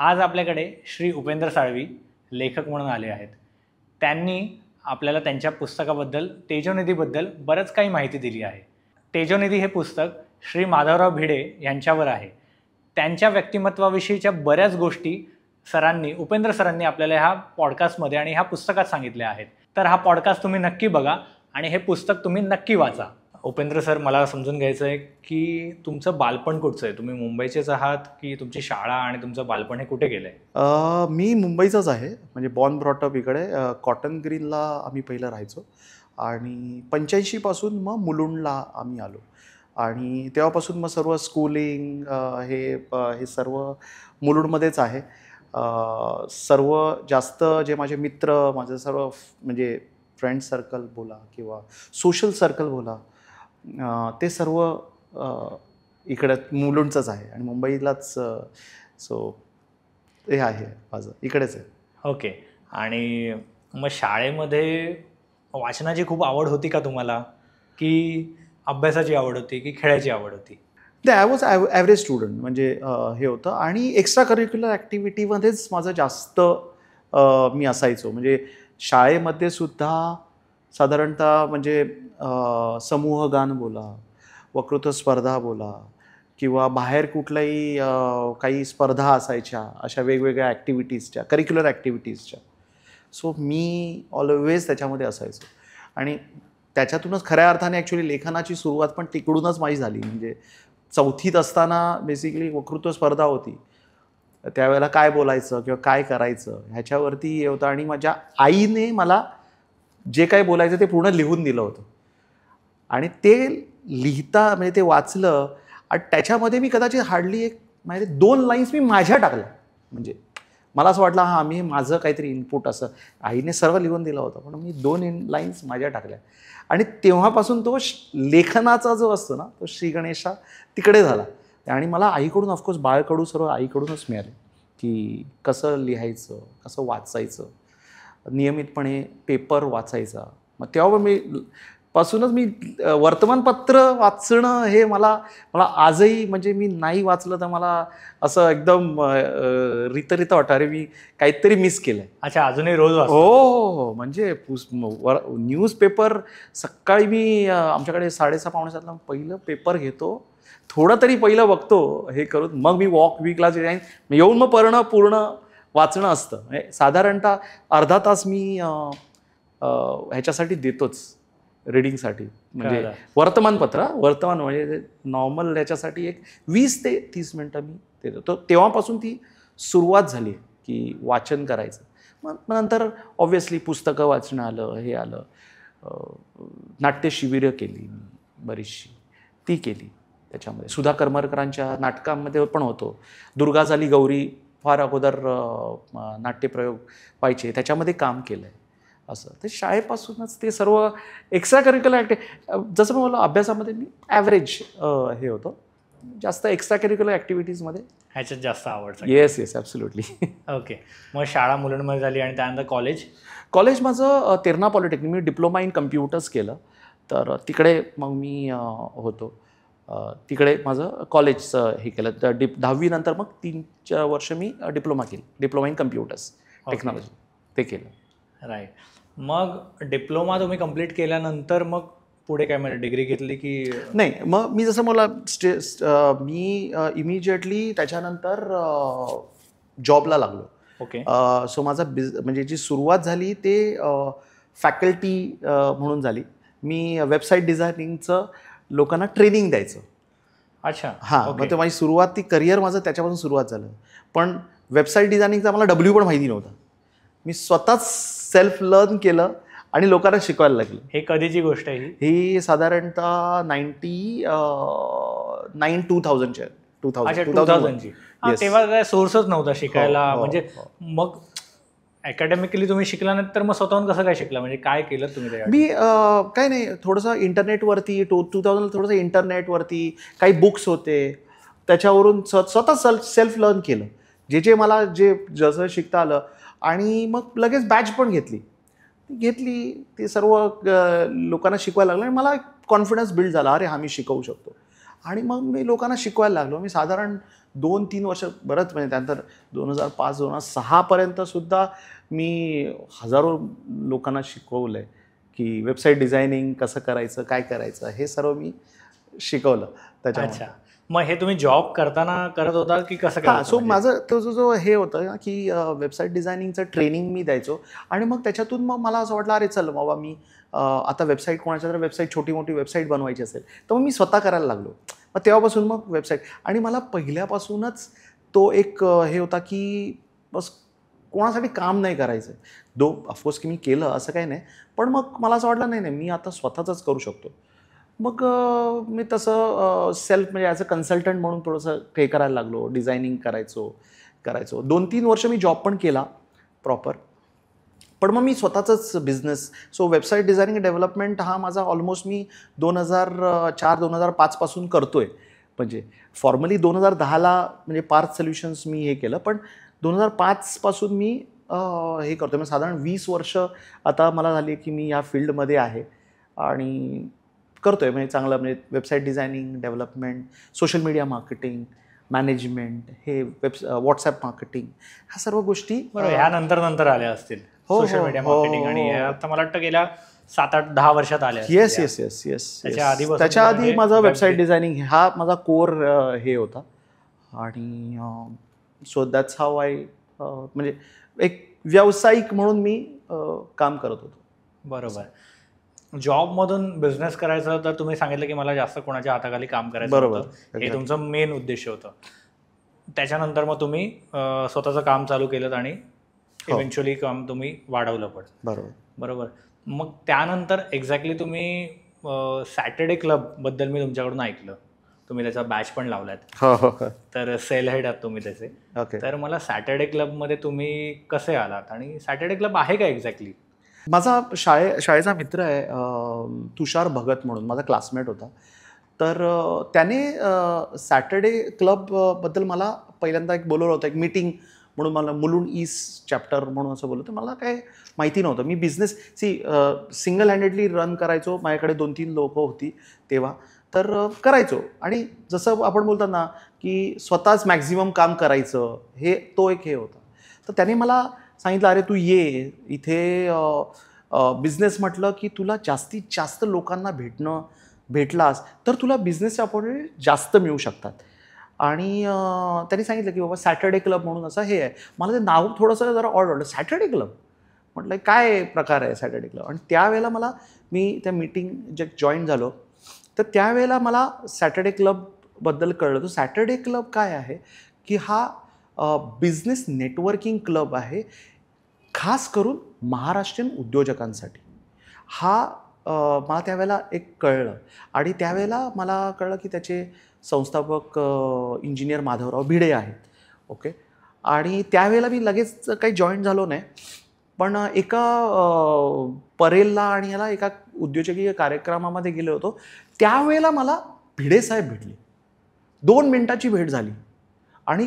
आज आपल्याकडे श्री उपेंद्र साळवी लेखक म्हणून आले आहेत. त्यांनी आपल्याला त्यांच्या पुस्तकाबद्दल तेजोनिधीबद्दल बरंच काही माहिती दिली आहे. तेजोनिधी हे पुस्तक श्री माधवराव भिडे यांच्यावर आहे. त्यांच्या व्यक्तिमत्वाविषयीच्या बऱ्याच गोष्टी उपेंद्र सरांनी आपल्याला ह्या पॉडकास्टमध्ये आणि ह्या पुस्तकात सांगितल्या आहेत. तर हा पॉडकास्ट तुम्ही नक्की बघा आणि हे पुस्तक तुम्ही नक्की वाचा. उपेंद्र सर, मला समजून घ्यायचं आहे की तुमचं बालपण कुठचं आहे? तुम्ही मुंबईचेच आहात की तुमची शाळा आणि तुमचं बालपण हे कुठे गेलं आहे? मी मुंबईचाच आहे, म्हणजे बॉर्न ब्रॉटअप इकडे. कॉटन ग्रीनला आम्ही पहिलं राहायचो आणि 85 पासून मग मुलुंडला आम्ही आलो आणि तेव्हापासून मग सर्व स्कूलिंग हे सर्व मुलुंडमध्येच आहे. सर्व जास्त जे माझे मित्र, माझं सर्व म्हणजे फ्रेंड सर्कल बोला किंवा सोशल सर्कल बोला, ते सर्व इकडं मुलुंडचंच आहे आणि मुंबईलाच. सो हे आहे माझं, इकडेच आहे. ओके. आणि मग शाळेमध्ये वाचनाची खूप आवड होती का तुम्हाला, की अभ्यासाची आवड होती की खेळायची आवड होती? आय वॉज ॲव्हरेज स्टुडंट, म्हणजे हे होतं. आणि एक्स्ट्रा करिक्युलर ॲक्टिव्हिटीमध्येच माझं जास्त मी असायचो. म्हणजे शाळेमध्ये सुद्धा साधारणतः म्हणजे समूहगान बोला, वक्तृत्व स्पर्धा बोला किंवा बाहेर कुठल्याही काही स्पर्धा असायच्या अशा वेगवेगळ्या ॲक्टिव्हिटीजच्या, करिक्युलर ॲक्टिव्हिटीजच्या. सो मी ऑलवेज त्याच्यामध्ये असायचो आणि त्याच्यातूनच खऱ्या अर्थाने ॲक्च्युली लेखनाची सुरुवात पण तिकडूनच माझी झाली. म्हणजे 4थीत असताना बेसिकली वक्तृत्व स्पर्धा होती. त्यावेळेला काय बोलायचं किंवा काय करायचं ह्याच्यावरती हे होतं आणि माझ्या आईने मला जे काय बोलायचं ते पूर्ण लिहून दिलं होतं आणि ते लिहिता म्हणजे ते वाचलं आणि त्याच्यामध्ये मी कदाचित हार्डली म्हणजे 2 लाईन्स मी माझ्या टाकल्या. म्हणजे मला असं वाटलं मी माझं काहीतरी इनपुट असं. आईने सर्व लिहून दिलं होतं पण मी 2 लाईन्स माझ्या टाकल्या आणि तेव्हापासून तो लेखनाचा जो असतो ना, तो श्री गणेशा तिकडे झाला. आणि मला आईकडून, ऑफकोर्स बाळकडू सर्व आईकडूनच मिळाले की कसं लिहायचं, कसं वाचायचं, नियमितपणे पेपर वाचायचा. मग तेव्हा पासूनच मी वर्तमानपत्र वाचणं हे मला आजही, म्हणजे मी नाही वाचलं तर मला असं एकदम रितरित वाटतं, अरे मी काहीतरी मिस केलं आहे. अच्छा, अजूनही रोज वाचतो? हो, म्हणजे न्यूजपेपर सकाळी मी आमच्याकडे 6:30 पावणे 7ला पहिलं पेपर घेतो, थोडं तरी पहिलं बघतो हे करून, मग मी वीकला जाईन, येऊन मग पूर्ण वाचणं असतं. म्हणजे साधारणतः अर्धा तास मी ह्याच्यासाठी देतोच, रीडिंगसाठी. म्हणजे वर्तमान म्हणजे नॉर्मल याच्यासाठी एक 20 ते 30 मिनटं मी देतो. तर तेव्हापासून ती सुरुवात झाली की वाचन करायचं. मग नंतर ऑब्व्हियसली पुस्तकं वाचणं आलं, हे आलं. नाट्यशिबिरं केली मी बरीचशी, ती केली. त्याच्यामध्ये सुधा करमरकरांच्या नाटकामध्ये पण होतो. दुर्गा झाली गौरी फार अगोदर नाट्यप्रयोग व्हायचे, त्याच्यामध्ये काम केलं आहे असं. ते शाळेपासूनच ते सर्व एक्स्ट्रा करिक्युलर जसं मी बोललो, अभ्यासामध्ये मी ॲव्हरेज हे होतं. जास्त एक्स्ट्रा करिक्युलर ॲक्टिव्हिटीजमध्ये ह्याच्यात जास्त आवडतं? Yes absolutely. ओके. मग शाळा मुलुंडमध्ये झाली आणि त्यानंतर कॉलेज माझं Terna polytechnic, me diploma in computers केलं. तर तिकडे मग मी होतो. तिकडे माझं कॉलेजचं हे केलं. 10वी नंतर मग 3 वर्ष मी डिप्लोमा इन कम्प्युटर्स टेक्नॉलॉजी ते केलं. राईट. मग डिप्लोमा तुम्ही कंप्लीट केल्यानंतर मग पुढे काय, म्हणजे डिग्री घेतली की नाही? मग मी जसं मला मी इमिजिएटली त्याच्यानंतर जॉबला लागलो. ओके. सो माझा म्हणजे जी सुरुवात झाली ते फॅकल्टी म्हणून झाली. मी वेबसाईट डिझायनिंगचं लोकांना ट्रेनिंग द्यायचं. अच्छा. हां, मग ते माझी सुरुवात, ती करिअर माझं त्याच्यापासून सुरुवात झालं. पण वेबसाईट डिझायनिंगचा मला W पण माहिती नव्हता. मी स्वतःच सेल्फ लर्न केलं आणि लोकांना शिकवायला लागलं. हे कधीची गोष्ट आहे ही साधारणतः 2000ची. तेव्हा काय सोर्सच नव्हता शिकायला. म्हणजे मग अकॅडमिकली तुम्ही शिकला नाही तर मग स्वतःहून कसं काय शिकला, म्हणजे काय केलं तुम्ही? मी काय नाही, थोडंसं इंटरनेटवरती 2000 थोडंसं इंटरनेटवरती काही बुक्स होते, त्याच्यावरून स्वतः सेल्फ लर्न केलं जे मला जसं शिकता आलं. आणि मग लगेच बॅच पण घेतली. ते सर्व लोकांना शिकवायला लागलं आणि मला कॉन्फिडन्स बिल्ड झाला, अरे मी शिकवू शकतो. आणि मग मी लोकांना शिकवायला लागलो. मी साधारण 2-3 वर्ष बरंच म्हणजे त्यानंतर 2005-2006 सुद्धा मी हजारो लोकांना शिकवलं आहे की वेबसाईट डिझायनिंग कसं करायचं, काय करायचं, हे सर्व मी शिकवलं त्याच्यामध्ये. अच्छा, मग हे तुम्ही जॉब करताना करत होता की कसं हां, काय सो माझं तो जो हे होतं ना की वेबसाईट डिझायनिंगचं ट्रेनिंग मी द्यायचो आणि मग त्याच्यातून मग मला असं वाटलं, अरे चल बाबा मी आता वेबसाईट कोणाच्या तर वेबसाईट छोटी मोठी वेबसाईट बनवायची असेल तर मग मी स्वतः करायला लागलो. मग तेव्हापासून मग वेबसाईट आणि मला पहिल्यापासूनच तो एक हे होता की बस कोणासाठी काम नाही करायचं. ऑफकोर्स की मी केलं असं काही नाही, पण मग मला असं वाटलं नाही नाही मी आता स्वतःचंच करू शकतो. मग मी तसं सेल्फ म्हणजे ॲज अ कन्सल्टंट म्हणून थोडंसं हे करायला लागलो, डिझायनिंग करायचो 2-3 वर्ष मी जॉब पण केला प्रॉपर. पण मग मी स्वतःचंच business, so website designing development हा माझा ऑलमोस्ट मी 2004-2005 पासून करतोय. म्हणजे फॉर्मली 2010ला म्हणजे पार्थ सोल्युशन्स मी हे केलं, पण 2005 पासून मी हे करतोय. म्हणजे साधारण 20 वर्ष आता मला झाली की मी या फील्डमध्ये आहे आणि करतोय म्हणजे चांगलं म्हणजे website designing, development, social media marketing, management, हे व्हॉट्सॲप मार्केटिंग, ह्या सर्व गोष्टी बरोबर. ह्या नंतर आल्या असतील हो, सोशल हो, मीडिया हो, मार्केटिंग आणि हो. हे आता मला वाटतं गेल्या 7-8-10 वर्षात आल्या असतील येस या. येस येस येस त्याच्या आधीपासून त्याच्या आधी म्हणजे माझा web वेबसाईट डिझायनिंग हा माझा कोर हे होता आणि सो दॅट्स हाव आय म्हणजे एक व्यावसायिक म्हणून मी काम करत होतो. बरोबर. जॉबमधून बिझनेस करायचं तर तुम्ही सांगितलं की मला जास्त कोणाच्या हाताखाली काम करायचं बरोबर, होतं, हे exactly. तुमचं मेन उद्देश होतं. त्याच्यानंतर मग तुम्ही स्वतःचं काम चालू केलं आणि हो. इव्हेंच्युअली काम तुम्ही वाढवलं पण. बरोबर. बरोबर. मग त्यानंतर एक्झॅक्टली तुम्ही सॅटर्डे क्लबबद्दल मी तुमच्याकडून ऐकलं, तुम्ही त्याचा बॅच पण लावलात. हो हो हो तर सेल हेड आहात तुम्ही त्याचे. ओके. तर मला सॅटर्डे क्लबमध्ये तुम्ही कसे आलात आणि सॅटर्डे क्लब आहे का एक्झॅक्टली? माझा शाळेचा मित्र आहे तुषार भगत म्हणून, माझा क्लासमेट होता. तर त्याने सॅटर्डे क्लबबद्दल मला पहिल्यांदा एक बोलवलं होतं, एक मीटिंग म्हणून मला मुलुंड ईस्ट चॅप्टर म्हणून असं बोललं. तर मला काय माहिती नव्हतं. मी बिझनेस सिंगल हँडेडली रन करायचो. माझ्याकडे 2-3 लोकं होती तेव्हा. तर करायचो आणि जसं आपण बोलतात ना की स्वतःच मॅक्झिमम काम करायचं, हे तो एक हे होता. तर त्याने मला सांगितलं, अरे तू ये इथे बिझनेस म्हटलं की तुला जास्तीत जास्त लोकांना भेटलास तर तुला बिझनेसचे अपॉर्च्युनिटी जास्त मिळू शकतात. आणि त्यांनी सांगितलं की बाबा सॅटर्डे क्लब म्हणून असं हे आहे. मला ते नाव थोडंसं जरा ऑड वाटलं, सॅटर्डे क्लब. म्हटलं काय प्रकार आहे सॅटर्डे क्लब. आणि त्यावेळेला मी त्या मीटिंग जे जॉईन झालो तर त्यावेळेला मला सॅटर्डे क्लबबद्दल कळलं. तर सॅटर्डे क्लब काय आहे की हा बिझनेस नेटवर्किंग क्लब आहे, खास करून महाराष्ट्रीयन उद्योजकांसाठी. हा मला त्यावेळेला एक कळलं आणि त्यावेळेला मला कळलं की त्याचे संस्थापक इंजिनियर माधवराव भिडे आहेत. ओके. आणि त्यावेळेला मी लगेच काही जॉईन झालो नाही, पण एका परेलला आणि याला एका उद्योजकीय कार्यक्रमामध्ये गेलो होतो. त्यावेळेला मला भिडे साहेब भेटले. 2 मिनिटाची भेट झाली आणि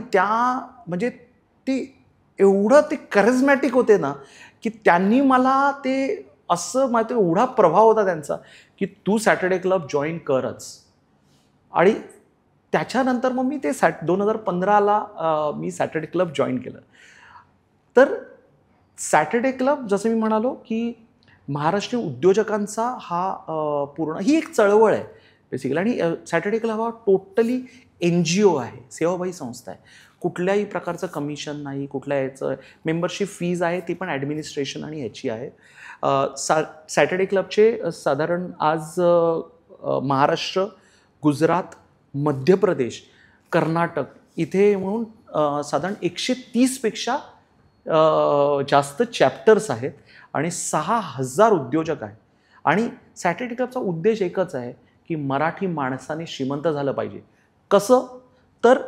म्हणजे ते एवढं ते कॅरिझमॅटिक होते ना की त्यांनी मला ते असं माहिती, एवढा प्रभाव होता त्यांचा की तू सॅटर्डे क्लब जॉईन करच. आणि त्याच्यानंतर मग मी ते 2015ला मी सॅटर्डे क्लब जॉईन केलं. तर सॅटर्डे क्लब जसं मी म्हणालो की महाराष्ट्रीय उद्योजकांचा हा पूर्ण ही एक चळवळ आहे बेसिकली. आणि सॅटर्डे क्लब हा टोटली NGO आहे, सेवाभावी संस्था आहे. कुठल्याही प्रकारचं कमिशन नाही, कुठल्या याचं मेंबरशिप फीज आहे ती पण ॲडमिनिस्ट्रेशन आणि ह्याची आहे. सॅटर्डे क्लबचे साधारण आज महाराष्ट्र, गुजरात, मध्य प्रदेश, कर्नाटक इथे म्हणून साधारण 130पेक्षा जास्त चॅप्टर्स आहेत आणि 6,000 उद्योजक आहेत. आणि सॅटर्डे क्लबचा उद्देश एकच आहे की मराठी माणसाने श्रीमंत झालं पाहिजे. कसं तर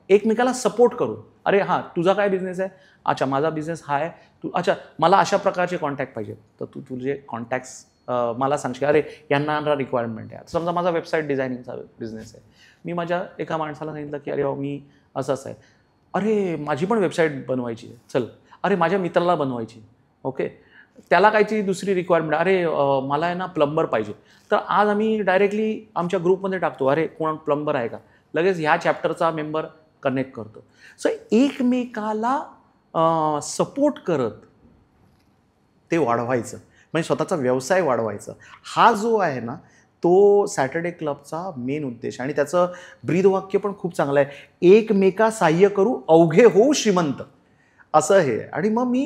एकमेकाला सपोर्ट करून, अरे हां तुझा काय बिझनेस आहे, अच्छा माझा बिझनेस हा आहे, अच्छा मला अशा प्रकारचे कॉन्टॅक्ट पाहिजे तर तू तुझे कॉन्टॅक्ट्स मला सांगशील, अरे यांना रिक्वायरमेंट आहे. समजा माझा वेबसाईट डिझायनिंगचा बिझनेस आहे, मी माझ्या एका माणसाला सांगितलं की अरे मी असं आहे, अरे माझी पण वेबसाईट बनवायची आहे, चल अरे माझ्या मित्राला बनवायची. ओके. त्याला काहीची दुसरी रिक्वायरमेंट, अरे मला आहे ना प्लंबर पाहिजे, तर आज आम्ही डायरेक्टली आमच्या ग्रुपमध्ये टाकतो, अरे कोण प्लंबर आहे का, लगेच ह्या चॅप्टरचा मेंबर कनेक्ट करतो. सो एकमेकाला सपोर्ट करत ते वाढवायचं, म्हणजे स्वतःचा व्यवसाय वाढवायचा. हा जो आहे ना तो सॅटर्डे क्लबचा मेन उद्देश, आणि त्याचं ब्रीदवाक्य पण खूप चांगलं आहे, एकमेका सहाय्य करू अवघे होऊ श्रीमंत, असं हे. आणि मग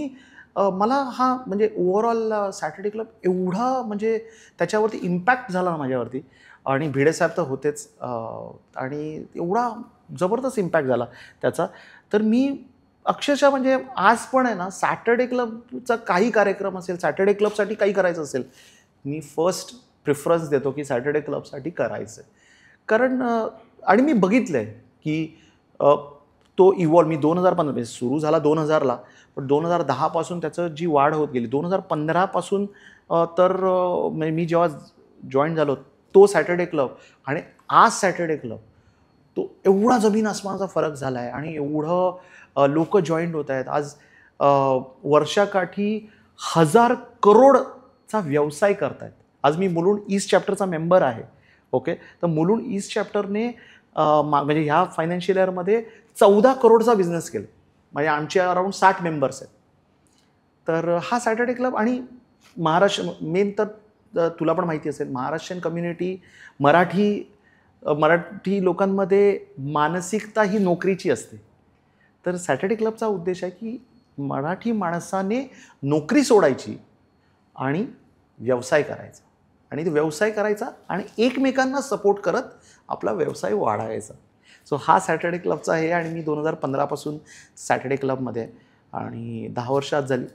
मला हा म्हणजे ओव्हरऑल सॅटर्डे क्लब एवढा म्हणजे त्याच्यावरती इम्पॅक्ट झाला ना माझ्यावरती, आणि भिडे साहेब तर होतेच, आणि एवढा जबरदस्त इम्पॅक्ट झाला त्याचा. तर मी अक्षरशः म्हणजे आज पण आहे ना, सॅटर्डे क्लबचा काही कार्यक्रम असेल, सॅटर्डे क्लबसाठी काही करायचं असेल, मी फर्स्ट प्रिफरन्स देतो की सॅटर्डे क्लबसाठी करायचं आहे. कारण आणि मी बघितलं आहे की तो इव्हॉल्व, मी 2015 सुरू झाला 2000ला, पण 2010पासून त्याचं जी वाढ होत गेली, 2015पासून तर मी जेव्हा जॉईन झालो तो सॅटर्डे क्लब आणि आज सॅटर्डे क्लब, तो एवढा जमीन आसमानाचा फरक झाला आहे, आणि एवढं लोक जॉईंट होत आहेत. आज वर्षाकाठी 1000 करोडचा व्यवसाय करतायत. आज मी मुलुंड ईस्ट चॅप्टरचा मेंबर आहे. ओके, तर मुलुंड ईस्ट चॅप्टरने म्हणजे ह्या फायनान्शियल इयरमध्ये 14 करोडचा बिझनेस केला. म्हणजे आमचे अराउंड 60 मेंबर्स आहेत. तर हा सॅटर्डे क्लब, आणि महाराष्ट्र मेन तर तुला पण माहिती असेल, महाराष्ट्रीयन कम्युनिटी, मराठी लोकांमध्ये मानसिकता ही नोकरीची असते. तर सॅटर्डे क्लबचा उद्देश आहे की मराठी माणसाने नोकरी सोडायची आणि व्यवसाय करायचा, आणि ते व्यवसाय करायचा आणि एकमेकांना सपोर्ट करत आपला व्यवसाय वाढवायचा. सो हा सॅटर्डे क्लबचा आहे, आणि मी 2015पासून सॅटर्डे क्लबमध्ये आहे, आणि 10 वर्ष आज झाली.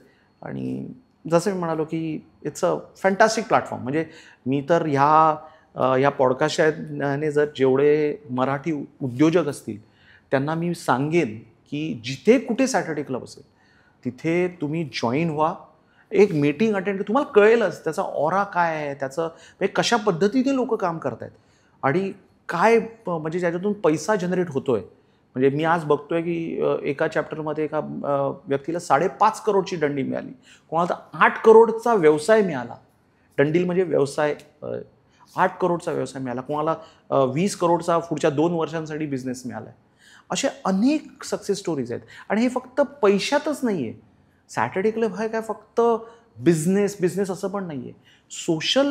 आणि जसं मी म्हणालो की इट्स अ फॅन्टॅस्टिक प्लॅटफॉर्म. म्हणजे मी तर ह्या पॉडकास्टने जर जेवढे मराठी उद्योजक असतील त्यांना मी सांगेन की जिथे कुठे सॅटर्डे क्लब असेल तिथे तुम्ही जॉईन व्हा, एक मीटिंग अटेंड, तुम्हाला कळेलच त्याचा ऑरा काय आहे, त्याचं म्हणजे कशा पद्धतीने लोक काम करत आहेत, आणि काय म्हणजे ज्याच्यातून पैसा जनरेट होतोय. म्हणजे मी आज बघतोय की एका चॅप्टरमध्ये एका व्यक्तीला 5.5 करोडची दंडी मिळाली, कोणाला तर 8 करोडचा व्यवसाय मिळाला. दंडील म्हणजे व्यवसाय, 8 करोडचा व्यवसाय मिळाला, कोणाला 20 करोडचा पुढच्या 2 वर्षांसाठी बिझनेस मिळाला आहे. असे अनेक सक्सेस स्टोरीज आहेत. आणि हे फक्त पैशातच नाही आहे. सॅटर्डे क्लब हा काय फक्त बिझनेस असं पण नाही आहे, सोशल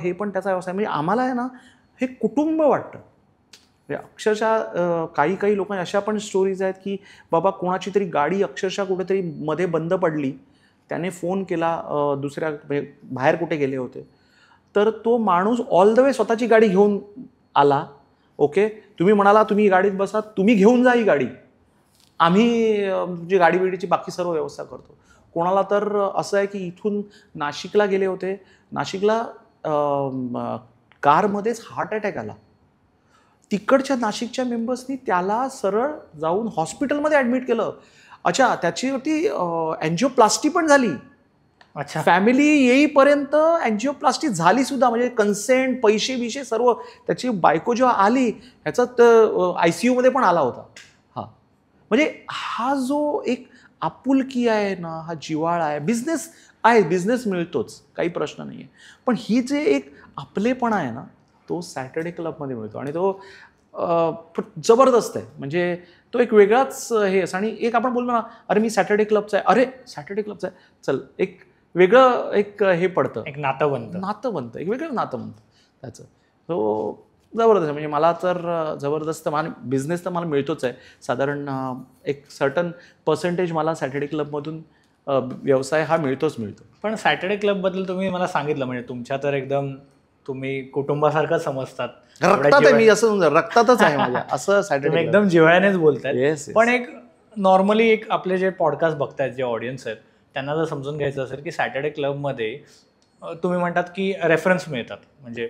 हे पण त्याचा व्यवसाय. म्हणजे आम्हाला आहे ना हे कुटुंब वाटतं. म्हणजे अक्षरशः काही लोकांनी अशा पण स्टोरीज आहेत की बाबा कोणाची तरी गाडी अक्षरशः कुठेतरी मध्ये बंद पडली, त्याने फोन केला, दुसऱ्या म्हणजे बाहेर कुठे गेले होते, तर तो माणूस ऑल द वे स्वतःची गाडी घेऊन आला. ओके, तुम्ही म्हणाला तुम्ही गाडीत बसा, तुम्ही घेऊन जा ही गाडी, आम्ही जी गाडी बिडीची बाकी सर्व व्यवस्था करतो. कोणाला तर असं आहे की इथून नाशिकला गेले होते, नाशिकला कारमध्येच हार्ट अटॅक आला, तिकडच्या नाशिकच्या मेंबर्सनी त्याला सरळ जाऊन हॉस्पिटलमध्ये ॲडमिट केलं. अच्छा, त्याच्यावरती अँजिओप्लास्टी पण झाली. अच्छा, फॅमिली येईपर्यंत अँजिओप्लास्टी झाली सुद्धा, म्हणजे कन्सेंट, पैसे सर्व. त्याची बायको जेव्हा आली ह्याच्यात ICU मध्ये पण आला होता. हा म्हणजे हा जो एक आपुलकी आहे ना, हा जिव्हाळा आहे. बिझनेस आहे, बिझनेस मिळतोच, काही प्रश्न नाही आहे, पण ही जे एक आपलेपणा आहे ना, तो सॅटर्डे क्लबमध्ये मिळतो, आणि तो जबरदस्त आहे. म्हणजे तो एक वेगळाच हे असं. आणि एक आपण बोललो ना, अरे मी सॅटर्डे क्लबचा आहे, अरे सॅटर्डे क्लबचा आहे, चल एक वेगळं एक हे पडतं, एक नातं बनतं, एक वेगळं नातं बनतं त्याचं. तो जबरदस्त आहे. म्हणजे मला तर जबरदस्त, मला बिझनेस तर मला मिळतोच आहे. साधारण एक सर्टन पर्सेंटेज मला सॅटर्डे क्लबमधून व्यवसाय हा मिळतो. पण सॅटर्डे क्लबबद्दल तुम्ही मला सांगितलं, म्हणजे तुमच्या तर एकदम तुम्ही कुटुंबासारखं समजतात. रक्तात आहे, मी असं रक्तातच आहे माझ्या, असं सॅटर्डे एकदम जिव्हाळ्यानेच बोलतायत. Yes. पण एक नॉर्मली एक आपले जे पॉडकास्ट बघतायत, जे ऑडियन्स आहेत, त्यांना जर समजून घ्यायचं असेल की सॅटर्डे क्लबमध्ये तुम्ही म्हणतात की रेफरन्स मिळतात. म्हणजे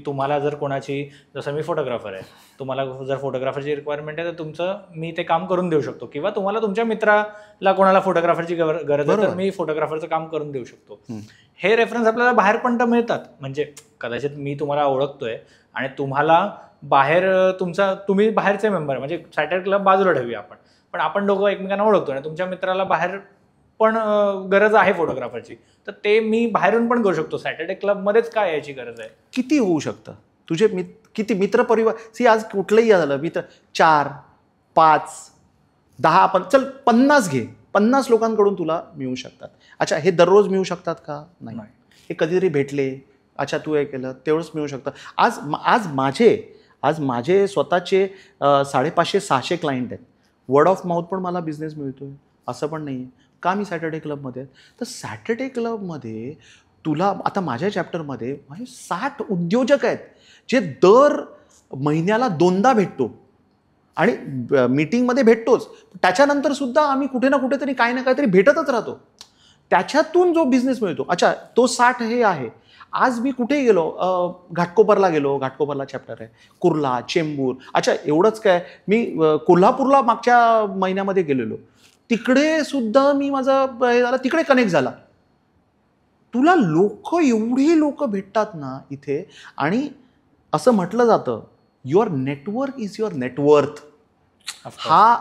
तुम्हाला जर कोणाची, जसं मी फोटोग्राफर आहे, तुम्हाला जर फोटोग्राफरची रिक्वायरमेंट आहे तर मी ते काम करून देऊ शकतो, किंवा तुम्हाला तुमच्या मित्राला कोणाला फोटोग्राफरची गरज आहे तर मी फोटोग्राफरचं काम करून देऊ शकतो. हे रेफरन्स आपल्याला बाहेर पण तर मिळतात. म्हणजे कदाचित मी तुम्हाला ओळखतोय आणि तुम्हाला बाहेर तुम्ही बाहेरचे मेंबर, म्हणजे सॅटर्डे क्लब बाजूला ठेवूया आपण, पण आपण दोघं एकमेकांना ओळखतो आणि तुमच्या मित्राला बाहेर पण गरज आहे फोटोग्राफरची, तर ते मी बाहेरून पण करू शकतो. सॅटर्डे क्लबमध्येच काय याची गरज आहे? किती होऊ शकतं तुझे किती मित्र परिवार? सी आज कुठलंही झालं मित्र 4, 5, 10 पण चल 50 घे, 50 लोकांकडून तुला मिळू शकतात. अच्छा, हे दररोज मिळू शकतात का? नाही. हे कधीतरी भेटले, अच्छा तू हे केलं तेवढंच मिळू शकतं. आज माझे स्वतःचे 550-600 क्लायंट आहेत. वर्ड ऑफ माउथ पण मला बिझनेस मिळतोय असं पण नाही आहे. का मी सॅटर्डे क्लबमध्ये आहे? तर सॅटर्डे क्लबमध्ये तुला आता माझ्या चॅप्टरमध्ये माझे 60 उद्योजक आहेत जे दर महिन्याला 2दा भेटतो आणि मीटिंगमध्ये भेटतोच. त्याच्यानंतर सुद्धा आम्ही कुठे ना कुठेतरी काही ना काहीतरी भेटतच राहतो. त्याच्यातून जो बिझनेस मिळतो, अच्छा तो 60 हे आहे. आज मी कुठे गेलो, घाटकोपरला गेलो, घाटकोपरला चॅप्टर आहे, कुर्ला, चेंबूर. अच्छा एवढंच काय, मी कोल्हापूरला मागच्या महिन्यामध्ये गेलेलो, तिकडे सुद्धा मी माझा हे झाला, तिकडे कनेक्ट झाला. तुला एवढी लोक भेटतात ना इथे. आणि असं म्हटलं जातं your network is your net worth. हा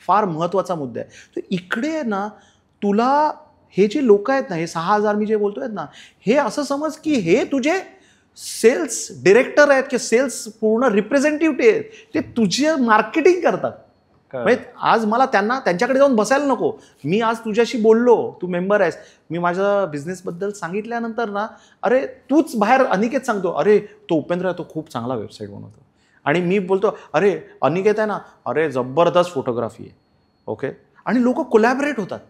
फार महत्त्वाचा मुद्दा आहे. तर इकडे ना तुला हे जे लोक आहेत ना, हे 6000 मी जे बोलतोय ना, हे असं समज की हे तुझे सेल्स डिरेक्टर आहेत की सेल्स पूर्ण रिप्रेझेंटेटिव्ह आहेत, ते तुझे मार्केटिंग करतात. म्हणजे आज मला त्यांच्याकडे जाऊन बसायला नको. मी आज तुझ्याशी बोललो, तू मेंबर आहेस, मी माझ्या बिझनेसबद्दल सांगितल्यानंतर ना, अरे तूच बाहेर अनिकेत सांगतो, अरे तो उपेंद्र आहे, तो खूप चांगला वेबसाईट बनवतो. आणि मी बोलतो, अरे अनिकेत आहे ना, अरे जबरदस्त फोटोग्राफी आहे. ओके. आणि लोक कोलॅबरेट होतात.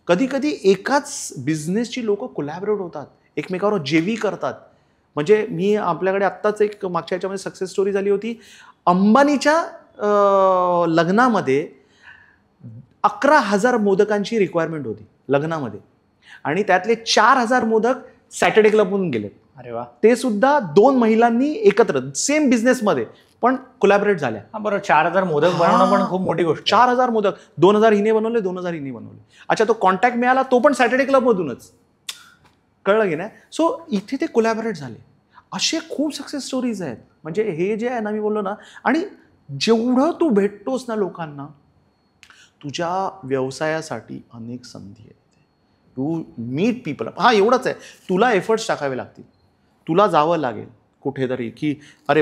कधी कधी एकाच बिझनेसची लोक कोलॅबरेट होतात, एकमेकावर जेवी करतात. म्हणजे मी आपल्याकडे आत्ताच एक मागच्या याच्यामध्ये सक्सेस स्टोरी झाली होती. अंबानीच्या लग्नामध्ये 11,000 मोदकांची रिक्वायरमेंट होती लग्नामध्ये, आणि त्यातले 4,000 मोदक सॅटर्डे क्लबमधून गेले. अरे वा. ते सुद्धा 2 महिलांनी एकत्र सेम बिझनेसमध्ये पण कोलॅबरेट झाल्या. बरोबर. 4,000 मोदक बनवणं पण खूप मोठी गोष्ट. 4,000 मोदक, 2,000 हिने बनवले, 2,000 हिने बनवले. अच्छा, तो कॉन्टॅक्ट मिळाला, तो पण सॅटर्डे क्लबमधूनच. कळलं की नाही? सो इथे ते कोलॅबरेट झाले. असे खूप सक्सेस स्टोरीज आहेत. म्हणजे हे जे आहे ना, मी बोललो ना, आणि जेवढं तू भेटतोस ना लोकांना, तुझ्या व्यवसायासाठी अनेक संधी आहेत. To meet people. हा एवढंच आहे, तुला एफर्ट्स टाकावे लागतील. तुला जावं लागेल कुठेतरी की अरे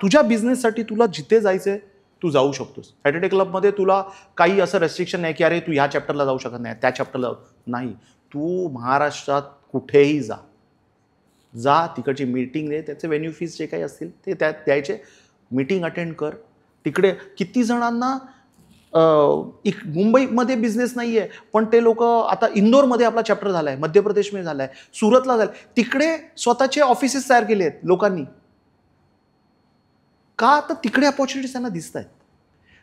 तुझ्या बिझनेससाठी तुला जिथे जायचं आहे तू जाऊ शकतोस. सॅटर्डे क्लबमध्ये तुला काही असं रेस्ट्रिक्शन नाही की अरे तू ह्या चॅप्टरला जाऊ शकत नाही, त्या चॅप्टरला नाही. तू महाराष्ट्रात कुठेही जा, तिकडची मीटिंग दे, त्याचे व्हेन्यू फीस जे काही असतील ते त्यात द्यायचे, मीटिंग अटेंड कर. तिकडे किती जणांना मुंबईमध्ये बिझनेस नाही आहे, पण ते लोक आता इंदोरमध्ये आपला चॅप्टर झाला आहे, मध्य प्रदेशमध्ये झाला आहे, सुरतला झाला आहे, तिकडे स्वतःचे ऑफिसेस तयार केले आहेत लोकांनी. का? तर तिकडे अपॉर्च्युनिटीज त्यांना दिसत आहेत.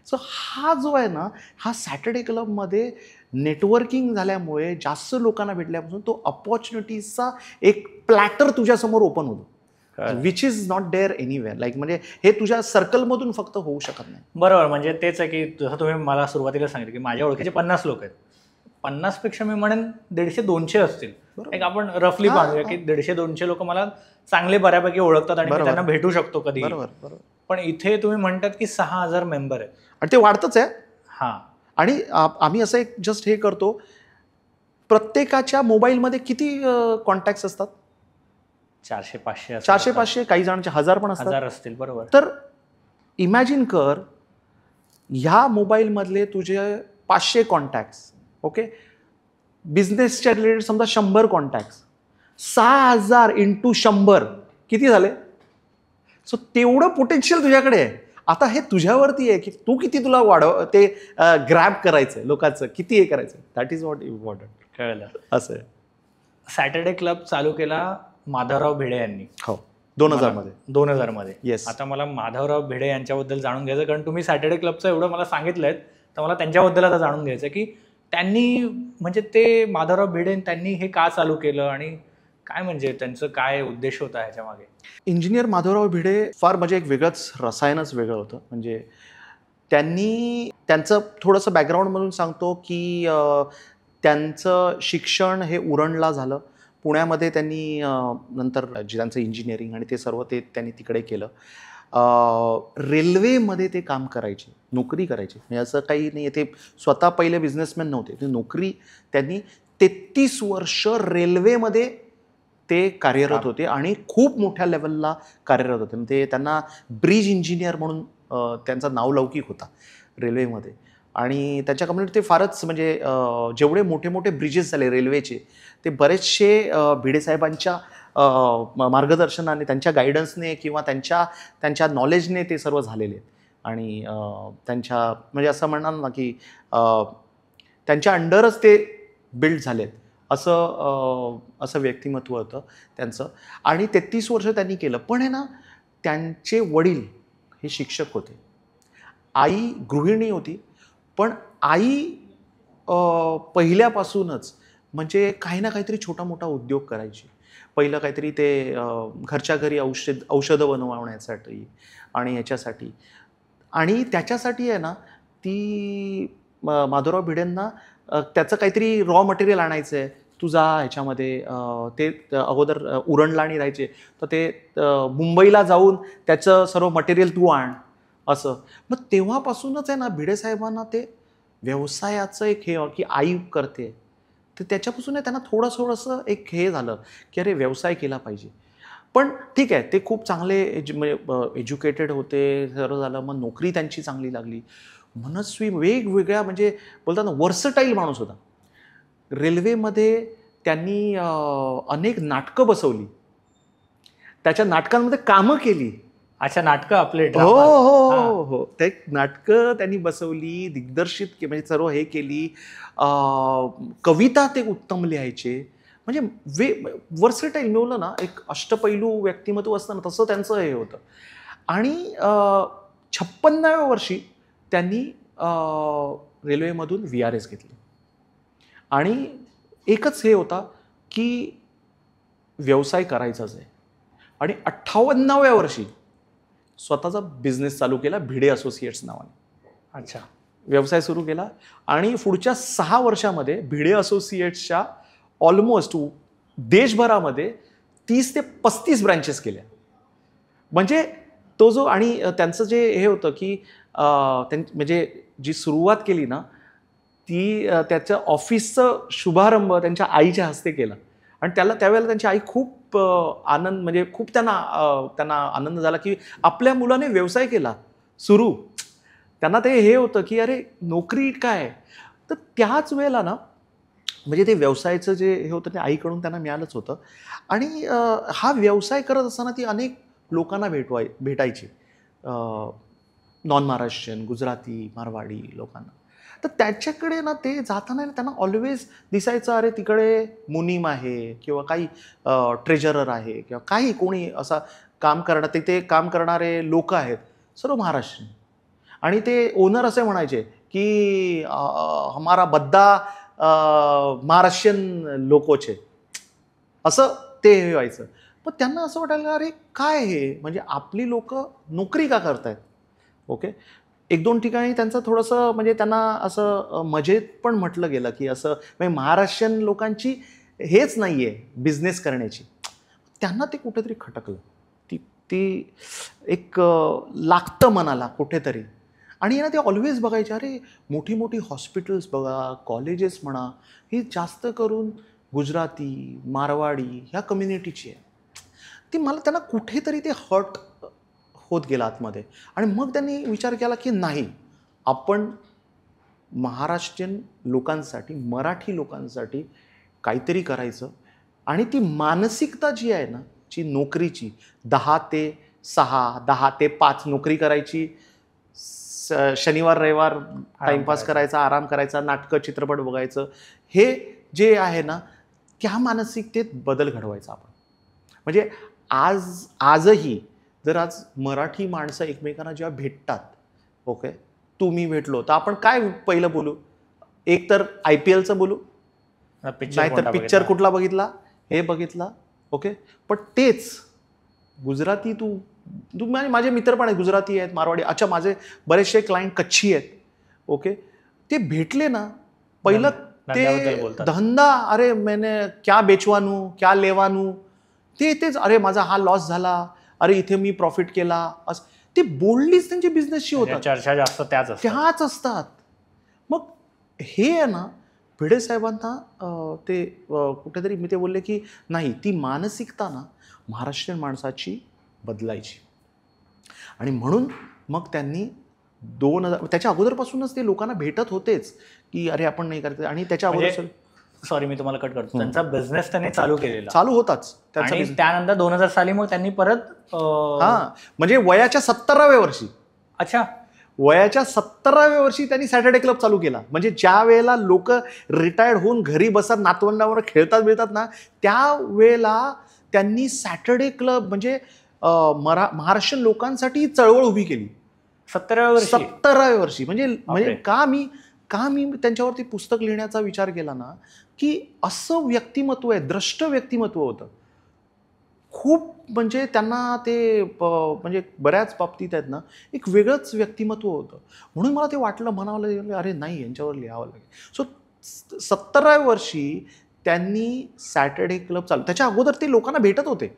सो हा जो आहे ना, हा सॅटर्डे क्लबमध्ये नेटवर्किंग झाल्यामुळे, जास्त लोकांना भेटल्यापासून तो अपॉर्च्युनिटीजचा एक प्लॅटर तुझ्यासमोर ओपन होतो, which is not there anywhere. Like म्हणजे हे तुझ्या सर्कलमधून फक्त होऊ शकत नाही. बरोबर. म्हणजे तेच आहे की जसं तुम्ही मला सुरुवातीला सांगितलं की माझ्या ओळखीचे 50 लोक आहेत. 50 पेक्षा मी म्हणेन 150-200 असतील. एक आपण रफली बांधूया की 150-200 लोक मला चांगले बऱ्यापैकी ओळखतात आणि मी त्यांना भेटू शकतो कधी. बरोबर. पण इथे तुम्ही म्हणतात की 6,000 मेंबर आहेत आणि ते वाढतच आहे. हां. आणि आम्ही असं एक जस्ट हे करतो, प्रत्येकाच्या मोबाईलमध्ये किती कॉन्टॅक्ट्स असतात? 400-500, काही जणांचे 1000 पण असतात. 1000 असतील. बरोबर. तर इमॅजिन कर, ह्या मोबाईलमधले तुझे 500 कॉन्टॅक्ट्स, ओके, बिझनेसच्या रिलेटेड समजा 100 कॉन्टॅक्ट्स, 6,000 × 100 किती झाले? सो तेवढं पोटेन्शियल तुझ्याकडे आहे. आता हे तुझ्यावरती आहे की तू किती तुला ते ग्रॅब करायचं, लोकांचं किती हे करायचं. That is what important. कळलं. असं आहे. सॅटर्डे क्लब चालू केला माधवराव भिडे यांनी. हो, 2000 मध्ये. येस. आता मला माधवराव भिडे यांच्याबद्दल जाणून घ्यायचं, कारण तुम्ही सॅटर्डे क्लबचं एवढं मला सांगितलंय, तर मला त्यांच्याबद्दल आता जाणून घ्यायचं की त्यांनी, म्हणजे ते माधवराव भिडे त्यांनी हे का चालू केलं आणि काय, म्हणजे त्यांचं काय उद्देश होता ह्याच्या मागे? इंजिनियर माधवराव भिडे फार म्हणजे एक वेगळंच रसायनच वेगळं होतं. म्हणजे त्यांचं थोडंसं बॅकग्राऊंडमधून सांगतो की त्यांचं शिक्षण हे उरणला झालं. पुण्यामध्ये त्यांनी नंतर त्यांचं इंजिनिअरिंग आणि ते सर्व त्यांनी तिकडे केलं. रेल्वेमध्ये ते काम करायचे, नोकरी करायची. म्हणजे असं काही नाही, ते स्वतः पहिले बिझनेसमॅन नव्हते, ते नोकरी त्यांनी 33 वर्ष रेल्वेमध्ये ते कार्यरत होते आणि खूप मोठ्या लेवलला कार्यरत होते. म्हणजे त्यांना ब्रिज इंजिनियर म्हणून त्यांचा नावलौकिक होता रेल्वेमध्ये. आणि त्यांच्या कंपनीत ते फारच म्हणजे जेवढे मोठे मोठे ब्रिजेस झाले रेल्वेचे ते बरेचसे भिडे साहेबांच्या मार्गदर्शनाने, त्यांच्या गायडन्सने किंवा त्यांच्या नॉलेजने ते सर्व झालेले आहेत. आणि त्यांच्या म्हणजे असं म्हणणार ना की त्यांच्या अंडरच ते बिल्ड झालेत असं व्यक्तिमत्व होतं त्यांचं. आणि 33 वर्ष त्यांनी केलं. पण आहे ना, त्यांचे वडील हे शिक्षक होते, आई गृहिणी होती. पण आई पहिल्यापासूनच म्हणजे काही ना काहीतरी छोटा मोठा उद्योग करायची. पहिलं काहीतरी ते घरच्या घरी औषधं बनवण्यासाठी आणि ह्याच्यासाठी. आणि त्याच्यासाठी आहे ना, ती माधवराव भिडेंना त्याचं काहीतरी रॉ मटेरियल आणायचं आहे, तू जा ह्याच्यामध्ये. ते अगोदर उरणलाणी राहायचे, तर ते मुंबईला जाऊन त्याचं सर्व मटेरियल तू आण असं. मग तेव्हापासूनच आहे ना भिडे साहेबांना ते व्यवसायाचं एक हे की आई करते, तर त्याच्यापासून त्यांना थोडंसं एक हे झालं की अरे व्यवसाय केला पाहिजे. पण ठीक आहे, ते खूप चांगले म्हणजे एज्युकेटेड होते, सर्व झालं. मग नोकरी त्यांची चांगली लागली. मनस्वी वेगवेगळ्या म्हणजे बोलतात ना वर्सटाईल माणूस होता. रेल्वेमध्ये त्यांनी अनेक नाटकं बसवली, त्याच्या नाटकांमध्ये कामं केली. अच्छा, नाटकं आपले हो हो हो, ते नाटकं त्यांनी बसवली, दिग्दर्शित म्हणजे सर्व हे केली. कविता ते उत्तम लिहायचे. म्हणजे वर्सटाईल मिळवलं ना, एक अष्टपैलू व्यक्तिमत्व असतं ना, तसं त्यांचं हे होतं. आणि 56व्या वर्षी त्यांनी रेल्वेमधून VRS घेतली. आणि एकच हे होता की व्यवसाय करायचाच आहे. आणि 58व्या वर्षी स्वतःचा बिझनेस चालू केला, भिडे असोसिएट्स नावाने. अच्छा, व्यवसाय सुरू केला. आणि पुढच्या 6 वर्षामध्ये भिडे असोसिएट्सच्या ऑलमोस्ट देशभरामध्ये 30 ते 35 ब्रँचेस केल्या. म्हणजे तो जो आणि त्यांचं जे हे होतं की म्हणजे जी सुरुवात केली ना, ती त्याच्या ऑफिसचं शुभारंभ त्यांच्या आईच्या हस्ते केला. आणि त्यावेळेला त्यांची आई खूप आनंद म्हणजे खूप त्यांना आनंद झाला की आपल्या मुलाने व्यवसाय केला सुरू. त्यांना ते हे होतं की अरे नोकरी काय. तर त्याच वेळेला ना म्हणजे ते व्यवसायाचं जे हे होतं ते आईकडून त्यांना मिळालंच होतं. आणि हा व्यवसाय करत असताना ती अनेक लोकांना भेटायची, नॉन महाराष्ट्रीयन, गुजराती, मारवाडी लोकांना. तर त्याच्याकडे ना ते जाताना त्यांना ऑलवेज दिसायचं अरे तिकडे मुनीम आहे किंवा काही ट्रेजरर आहे किंवा काही कोणी असा काम करणार, ते काम करणारे लोक आहेत सर्व महाराष्ट्रीयन. आणि ते ओनर असे म्हणायचे की हमारा बद्दा महाराष्ट्रीयन लोको छे, असं ते हे व्हायचं. पण त्यांना असं वाटायला अरे काय हे, म्हणजे आपली लोक नोकरी का करतायत. ओके, 1-2 ठिकाणी त्यांचं थोडंसं म्हणजे त्यांना असं मजेत पण म्हटलं गेलं की असं म्हणजे महाराष्ट्रीयन लोकांची हेच नाही आहे बिझनेस करण्याची. त्यांना ते कुठेतरी खटकलं, ती एक लागतं मनाला कुठेतरी. आणि ना ते ऑलवेज बघायचे अरे मोठी मोठी हॉस्पिटल्स बघा, कॉलेजेस म्हणा, ही जास्त करून गुजराती, मारवाडी ह्या कम्युनिटीची आहे. ती त्यांना कुठेतरी ते हर्ट होत गेला आतमध्ये. आणि मग त्यांनी विचार केला की नाही, आपण महाराष्ट्रीयन लोकांसाठी, मराठी लोकांसाठी काहीतरी करायचं. आणि ती मानसिकता जी आहे ना, जी नोकरीची 10 ते 6, 10 ते 5 नोकरी करायची, शनिवार रविवार टाइमपास करायचा, आराम करायचा, नाटकं चित्रपट बघायचं, हे जे आहे ना त्या मानसिकतेत बदल घडवायचा आपण. म्हणजे आजही जर आज मराठी माणसं एकमेकांना जेव्हा भेटतात, ओके, तुम्ही भेटलो तर आपण काय पहिलं बोलू, एक तर IPLचं बोलू, नाहीतर पिक्चर कुठला बघितला, हे बघितला. ओके, पण तेच गुजराती तू माझे मित्र पण आहेत, गुजराती आहेत, मारवाडी. अच्छा, माझे बरेचसे क्लायंट कच्छी आहेत. ओके, ते भेटले ना, पहिलं ते धंदा, अरे मैंने क्या बेचवानू, क्या लेवानू, तेच अरे माझा हा लॉस झाला, अरे इथे मी प्रॉफिट केला, असं ते बोललीच त्यांची बिझनेसची होतात, चर्चा जास्त त्याच असतात. मग हे आहे ना, भिडे साहेबांना ते कुठेतरी मी ते बोलले की नाही, ती मानसिकता ना महाराष्ट्रीयन माणसाची बदलायची. आणि म्हणून मग त्यांनी 2000 त्याच्या अगोदरपासूनच ते लोकांना भेटत होतेच की अरे आपण नाही करत. आणि त्याच्या अगोदर सॉरी मी तुम्हाला कट करतो, त्यांचा बिझनेस त्यांनी चालू केलेला, चालू होताच त्याचा. आणि त्यानंतर 2000 साली मग त्यांनी परत म्हणजे वयाच्या 17व्या वर्षी, अच्छा वयाच्या 17व्या वर्षी त्यांनी सॅटर्डे क्लब चालू केला. म्हणजे ज्या वेळेला लोक रिटायर्ड होऊन घरी बसत नातवंडावर खेळतात मिळतात ना, त्या वेळेला त्यांनी सॅटर्डे क्लब म्हणजे महाराष्ट्रीयन लोकांसाठी चळवळ उभी केली 17व्या वर्षी. म्हणजे का मी त्यांच्यावरती पुस्तक लिहिण्याचा विचार केला ना, की असं व्यक्तिमत्व आहे, द्रष्ट व्यक्तिमत्व होतं खूप. म्हणजे त्यांना ते म्हणजे बऱ्याच बाबतीत आहेत ना एक वेगळंच व्यक्तिमत्व होतं. म्हणून मला ते वाटलं, म्हणावं अरे नाही यांच्यावर लिहावं लागेल. सो 17व्या वर्षी त्यांनी सॅटर्डे क्लब चालू. त्याच्या अगोदर ते लोकांना भेटत होते,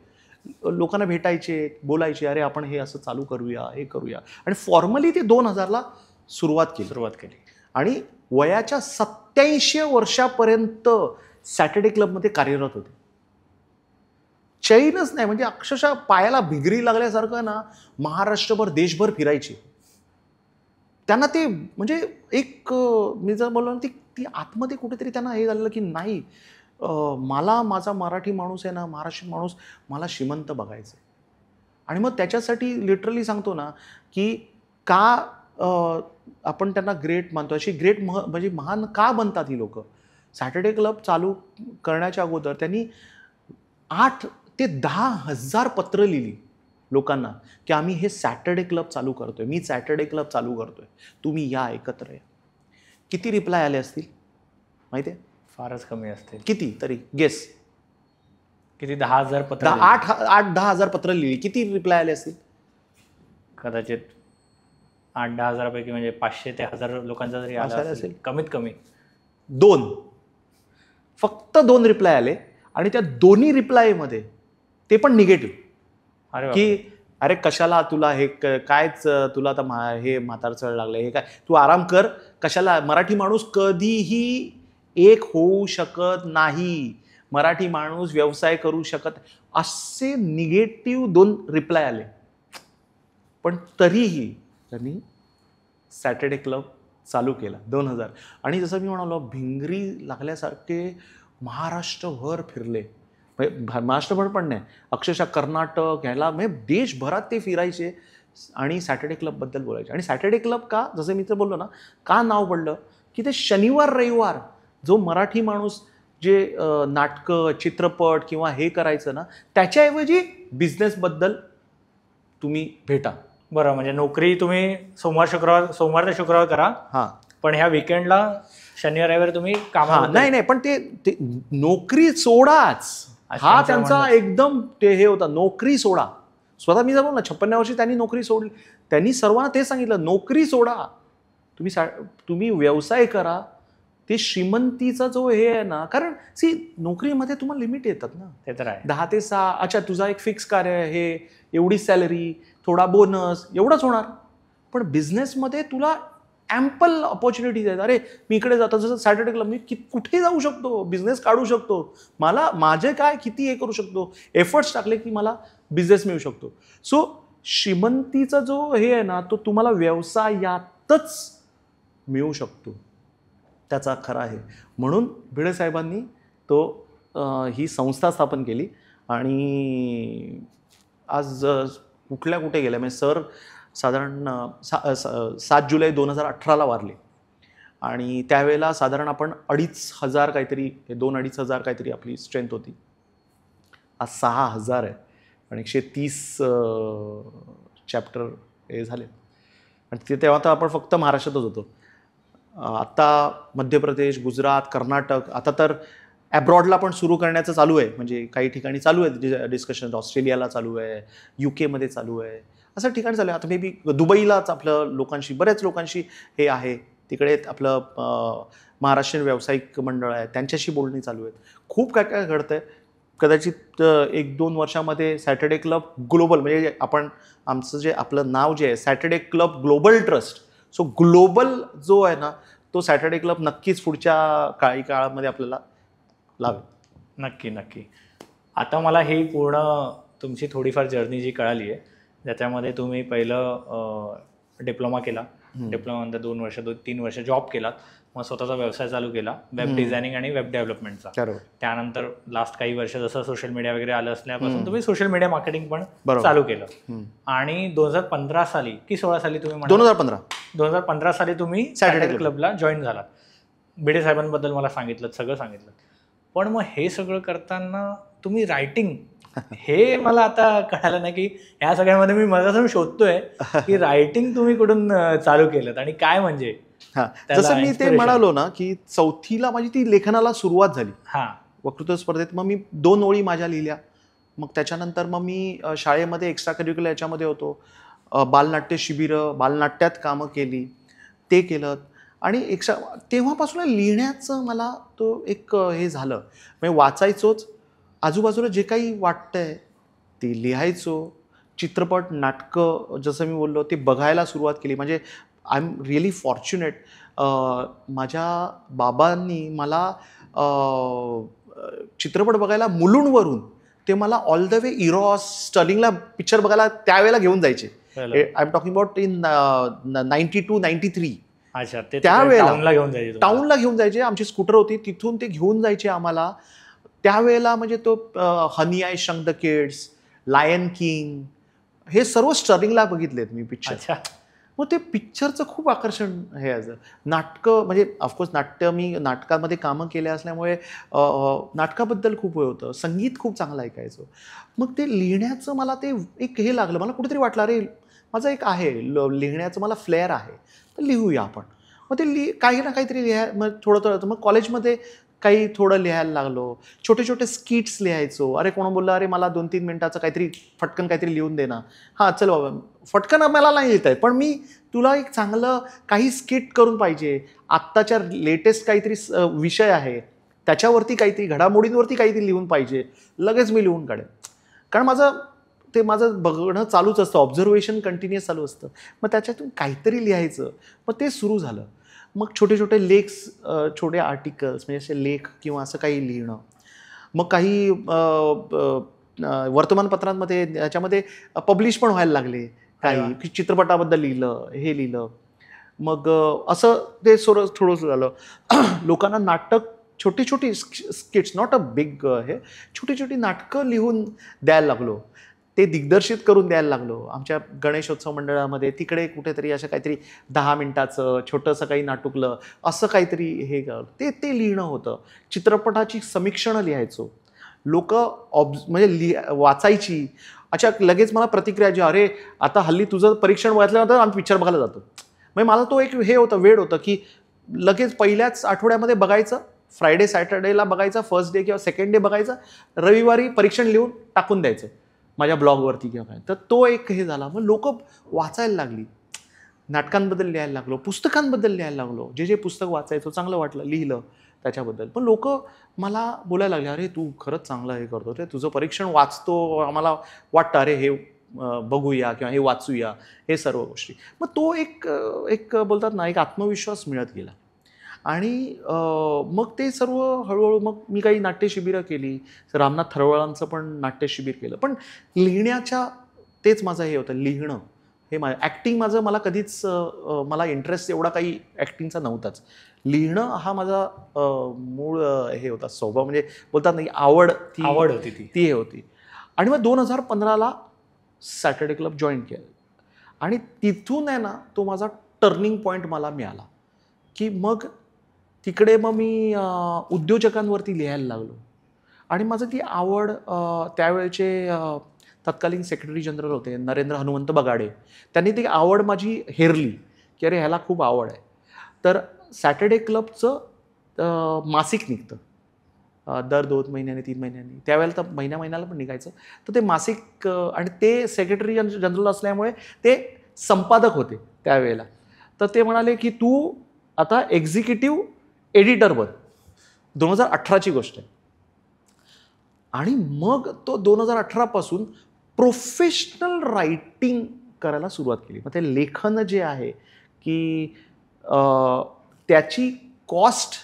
लोकांना भेटायचे, बोलायचे, अरे आपण हे असं चालू करूया, हे करूया. आणि फॉर्मली ते 2000ला सुरुवात केली. आणि वयाच्या 87 वर्षापर्यंत सॅटर्डे क्लबमध्ये कार्यरत होते. चैनच नाही, म्हणजे अक्षरशः पायाला भिगरी लागल्यासारखं ना महाराष्ट्रभर देशभर फिरायचे. त्यांना ते म्हणजे एक मी जर बोललो ना ती आतमध्ये कुठेतरी त्यांना हे झालेलं की नाही, मला माझा मराठी माणूस आहे ना, महाराष्ट्रीयन माणूस मला श्रीमंत बघायचं आहे. आणि मग त्याच्यासाठी लिटरली सांगतो ना की का आपण त्यांना ग्रेट मानतो, अशी ग्रेट म्हणजे महान का बनतात ही लोक. सॅटर्डे क्लब चालू करण्याच्या अगोदर त्यांनी 8 ते 10,000 पत्र लिहिली लोकांना की आम्ही हे सॅटर्डे क्लब चालू करतोय, मी सॅटर्डे क्लब चालू करतोय, तुम्ही या, एकत्र या. किती रिप्लाय आले असतील माहिती आहे? फारच कमी असते. किती तरी गेस? किती? 10,000 पत्र? 8-10,000 पत्र लिहिली, किती रिप्लाय आले असतील? कदाचित 8-10 हजारापैकी म्हणजे 500 ते 1000 लोकांचा जरी आला असेल कमीत कमी. 2, फक्त 2 रिप्लाय आले. आणि त्या दोन्ही रिप्लायमध्ये ते पण निगेटिव्ह की अरे कशाला तुला हे कायच, तुला आता हे म्हातारचळ लागलं, हे काय, तू आराम कर, कशाला, मराठी माणूस कधीही एक होऊ शकत नाही, मराठी माणूस व्यवसाय करू शकत, असे निगेटिव्ह 2 रिप्लाय आले. पण तरीही त्यांनी सॅटर्डे क्लब चालू केला 2000. आणि जसं मी म्हणालो भिंगरी लागल्यासारखे महाराष्ट्रभर फिरले. महाराष्ट्रभर पण नाही, अक्षरशः कर्नाटक ह्याला म्हणजे देशभरात ते फिरायचे आणि सॅटर्डे क्लबबद्दल बोलायचे. आणि सॅटर्डे क्लब का, जसं मी तर बोललो ना, का नाव पडलं की ते शनिवार रविवार जो मराठी माणूस जे नाटकं, चित्रपट किंवा हे करायचं ना, त्याच्याऐवजी बिझनेसबद्दल तुम्ही भेटा. बरं, म्हणजे नोकरी तुम्ही सोमवार ते शुक्रवार करा, हां, पण ह्या विकेंडला शनिवार रविवार तुम्ही कामा. नाही पण ते नोकरी सोडाच, हा त्यांचा एकदम ते हे होता, नोकरी सोडा. स्वतः मी जर ना 56 वर्षी त्यांनी नोकरी सोडली. त्यांनी सर्वांना ते सांगितलं, नोकरी सोडा, तुम्ही व्यवसाय करा. ते श्रीमंतीचा जो हे आहे ना, कारण नोकरीमध्ये तुम्हाला लिमिट येतात ना, ते तर आहे. 10 ते 6, अच्छा तुझा एक फिक्स कार्य आहे, हे एवढी सॅलरी, थोडा बोनस, एवढंच होणार. पण बिझनेसमध्ये तुला ॲम्पल ऑपॉर्च्युनिटीज आहेत. अरे मी इकडे जातो, जसं सॅटर्डे क्लब, मी कुठेही जाऊ शकतो, बिझनेस काढू शकतो, मला माझे काय किती हे करू शकतो, एफर्ट्स टाकले की मला बिझनेस मिळू शकतो. सो श्रीमंतीचा जो हे आहे ना, तो तुम्हाला व्यवसायातच मिळू शकतो, त्याचा खरा आहे. म्हणून भिडे साहेबांनी ही संस्था स्थापन केली. आणि आज कुठे गेल्या, म्हणजे सर साधारण 7 जुलै 2018ला वारले. आणि त्यावेळेला साधारण आपण 2,500 काहीतरी, 2-2,500 काहीतरी आपली स्ट्रेंथ होती. आज 6,000 आहे आणि 130 चॅप्टर हे झाले. आणि तेव्हा तर आपण फक्त महाराष्ट्रातच होतो. आत्ता मध्य प्रदेश, गुजरात, कर्नाटक, आता तर ॲब्रॉडला पण सुरू करण्याचं चालू आहे. म्हणजे काही ठिकाणी चालू आहे डिस्कशन, ऑस्ट्रेलियाला चालू आहे, UK चालू आहे, असं ठिकाणी चालू आहे. आता मे बी दुबईलाच आपलं बऱ्याच लोकांशी हे आहे, तिकडे आपलं महाराष्ट्रीयन व्यावसायिक मंडळ आहे, त्यांच्याशी बोलणी चालू आहेत. खूप काय काय घडतं आहे. कदाचित 1-2 वर्षामध्ये सॅटर्डे क्लब ग्लोबल, म्हणजे आमचं जे आपलं नाव जे आहे Saturday club global trust, so global जो आहे ना, तो सॅटर्डे क्लब नक्कीच पुढच्या काही काळामध्ये आपल्याला लावेल. नक्की नक्की. आता मला ही पूर्ण तुमची थोडीफार जर्नी जी कळाली आहे, ज्याच्यामध्ये तुम्ही पहिलं डिप्लोमा केला, डिप्लोमानंतर 2 वर्ष 3 वर्ष जॉब केलात, मग स्वतःचा व्यवसाय चालू केला वेब डिझायनिंग आणि वेब डेव्हलपमेंटचा. बरोबर. त्यानंतर लास्ट काही वर्ष जसं सोशल मीडिया वगैरे आलं असल्यापासून तुम्ही सोशल मीडिया मार्केटिंग पण चालू केलं. आणि 2015 साली की 16 साली तुम्ही 2015 साली तुम्ही सॅटर्डे क्लबला जॉईन झालात. भिडे साहेबांबद्दल मला सांगितलं, सगळं सांगितलं. पण मग हे सगळं करताना तुम्ही रायटिंग, हे मला आता कळालं नाही की ह्या सगळ्यामध्ये मी मगापासून शोधतोय की रायटिंग तुम्ही कुठून चालू केलं आणि काय म्हणजे. जसं मी ते म्हणालो ना की 4थीला माझी ती लेखनाला सुरुवात झाली. वक्तृत्व स्पर्धेत मग मी 2 ओळी माझ्या लिहिल्या. मग त्याच्यानंतर मग मी शाळेमध्ये एक्स्ट्रा करिक्युलर याच्यामध्ये होतो, बालनाट्य शिबिरं, बालनाट्यात कामं केली, ते केलं. आणि तेव्हापासून लिहिण्याचं मला तो एक हे झालं. म्हणजे वाचायचोच, आजूबाजूला जे काही वाटतंय ते लिहायचो. चित्रपट, नाटकं जसं मी बोललो ते बघायला सुरुवात केली. म्हणजे आय एम रिअली फॉर्च्युनेट. माझ्या बाबांनी मला चित्रपट बघायला मुलुंडवरून ते मला ऑल द वे इरॉस, स्टर्लिंगला पिक्चर बघायला त्यावेळेला घेऊन जायचे. I am talking about in 92-93. अच्छा, त्यावेळेला टाऊनला घेऊन जायचे. आमची स्कूटर होती, तिथून ते घेऊन जायचे आम्हाला. त्यावेळेला म्हणजे तो honey I shrunk the kids, lion king, हे सर्व स्टर्लिंगला बघितलेत मी पिक्चर. मग ते पिक्चरचं खूप आकर्षण हे आहे. नाटकं म्हणजे ऑफकोर्स मी नाटकामध्ये कामं केल्या असल्यामुळे नाटकाबद्दल खूप हे होतं. संगीत खूप चांगलं ऐकायचं. मग ते लिहिण्याचं मला ते एक हे लागलं. मला कुठेतरी वाटलं अरे माझं एक आहे लिहिण्याचं, मला फ्लेअर आहे, तर लिहूया आपण. मग ते काही ना काहीतरी मग थोडं मग कॉलेजमध्ये काही थोडं लिहायला लागलो. छोटे छोटे स्किट्स लिहायचो. अरे कोण बोललं अरे मला 2-3 मिनिटाचं काहीतरी फटकन काहीतरी लिहून दे ना. हां चल बाबा, फटकन मला नाही लिहिता येत, पण मी तुला एक चांगलं काही स्किट करून पाहिजे. आत्ताच्या लेटेस्ट काहीतरी विषय आहे त्याच्यावरती काहीतरी, घडामोडींवरती काहीतरी लिहून पाहिजे, लगेच मी लिहून काढेन. कारण माझं बघणं चालूच असतं, ऑब्झर्वेशन कंटिन्युअस चालू असतं. मग त्याच्यातून काहीतरी लिहायचं. मग ते सुरू झालं. मग छोटे छोटे लेख्स, छोटे आर्टिकल्स, म्हणजे असे लेख किंवा असं काही लिहिणं. मग काही वर्तमानपत्रांमध्ये याच्यामध्ये पब्लिश पण व्हायला लागले. काही चित्रपटाबद्दल लिहिलं, हे लिहिलं. मग असं ते थोडं झालं. लोकांना नाटक, छोटी छोटी स्किट्स, नॉट अ बिग हे, छोटी छोटी नाटकं लिहून द्यायला लागलो. ते दिग्दर्शित करून द्यायला लागलो. आमच्या गणेशोत्सव मंडळामध्ये तिकडे कुठेतरी असं काहीतरी 10 मिनिटाचं छोटंसं काही नाटुकलं असं काहीतरी हे ते लिहिणं होतं. चित्रपटाची समीक्षणं लिहायचो. लोक म्हणजे वाचायची. अच्छा, लगेच मला प्रतिक्रिया जी, अरे आता हल्ली तुझं परीक्षण वाचल्यानंतर आम्ही पिक्चर बघायला जातो. म्हणजे मला तो एक हे होतं, वेळ होतं की लगेच पहिल्याच आठवड्यामध्ये बघायचं, फ्रायडे सॅटर्डेला बघायचं, फर्स्ट डे किंवा सेकंड डे बघायचं, रविवारी परीक्षण लिहून टाकून द्यायचं माझ्या ब्लॉगवरती किंवा काय. तर तो एक हे झाला. मग लोक वाचायला लागली. नाटकांबद्दल लिहायला लागलो, पुस्तकांबद्दल लिहायला लागलो. जे पुस्तक वाचायचो चांगलं वाटलं, लिहिलं त्याच्याबद्दल. पण लोक मला बोलायला लागले, अरे तू खरंच चांगलं हे करतो, ते तुझं परीक्षण वाचतो, आम्हाला वाटतं अरे हे बघूया किंवा हे वाचूया, हे सर्व गोष्टी. मग तो एक बोलतात ना, एक आत्मविश्वास मिळत गेला. आणि मग ते सर्व हळूहळू मग मी काही नाट्यशिबिरं केली. रामनाथ थरवळांचं पण नाट्यशिबिर केलं. पण लिहिण्याच्या तेच माझं हे होतं, लिहिणं हे ॲक्टिंग मला कधीच मला इंटरेस्ट एवढा काही ॲक्टिंगचा नव्हताच. लिहिणं हा माझा मूळ हे होता, स्वभाव. म्हणजे बोलतात नाही, आवड होती ती हे होती. आणि मग 2015ला सॅटर्डे क्लब जॉईन केलं. आणि तिथून आहे ना, तो माझा टर्निंग पॉईंट मला मिळाला की मग तिकडे मग मी उद्योजकांवरती लिहायला लागलो. आणि माझं ती आवड, त्यावेळेचे तत्कालीन सेक्रेटरी जनरल होते नरेंद्र हनुमंत बगाडे, त्यांनी ती आवड माझी हेरली की अरे ह्याला खूप आवड आहे. तर सॅटर्डे क्लबचं मासिक निघतं दर 2 महिन्यांनी 3 महिन्यांनी, त्यावेळेला तर महिन्याला पण निघायचं. तर ते मासिक, आणि ते सेक्रेटरी जनरल असल्यामुळे ते संपादक होते त्यावेळेला. तर ते म्हणाले की तू आता एक्झिक्युटिव्ह एडिटर बन. 2018ची गोष्ट आहे. आणि मग तो 2018पासून प्रोफेशनल रायटिंग करायला सुरुवात केली. मग ते लेखन जे आहे की त्याची कॉस्ट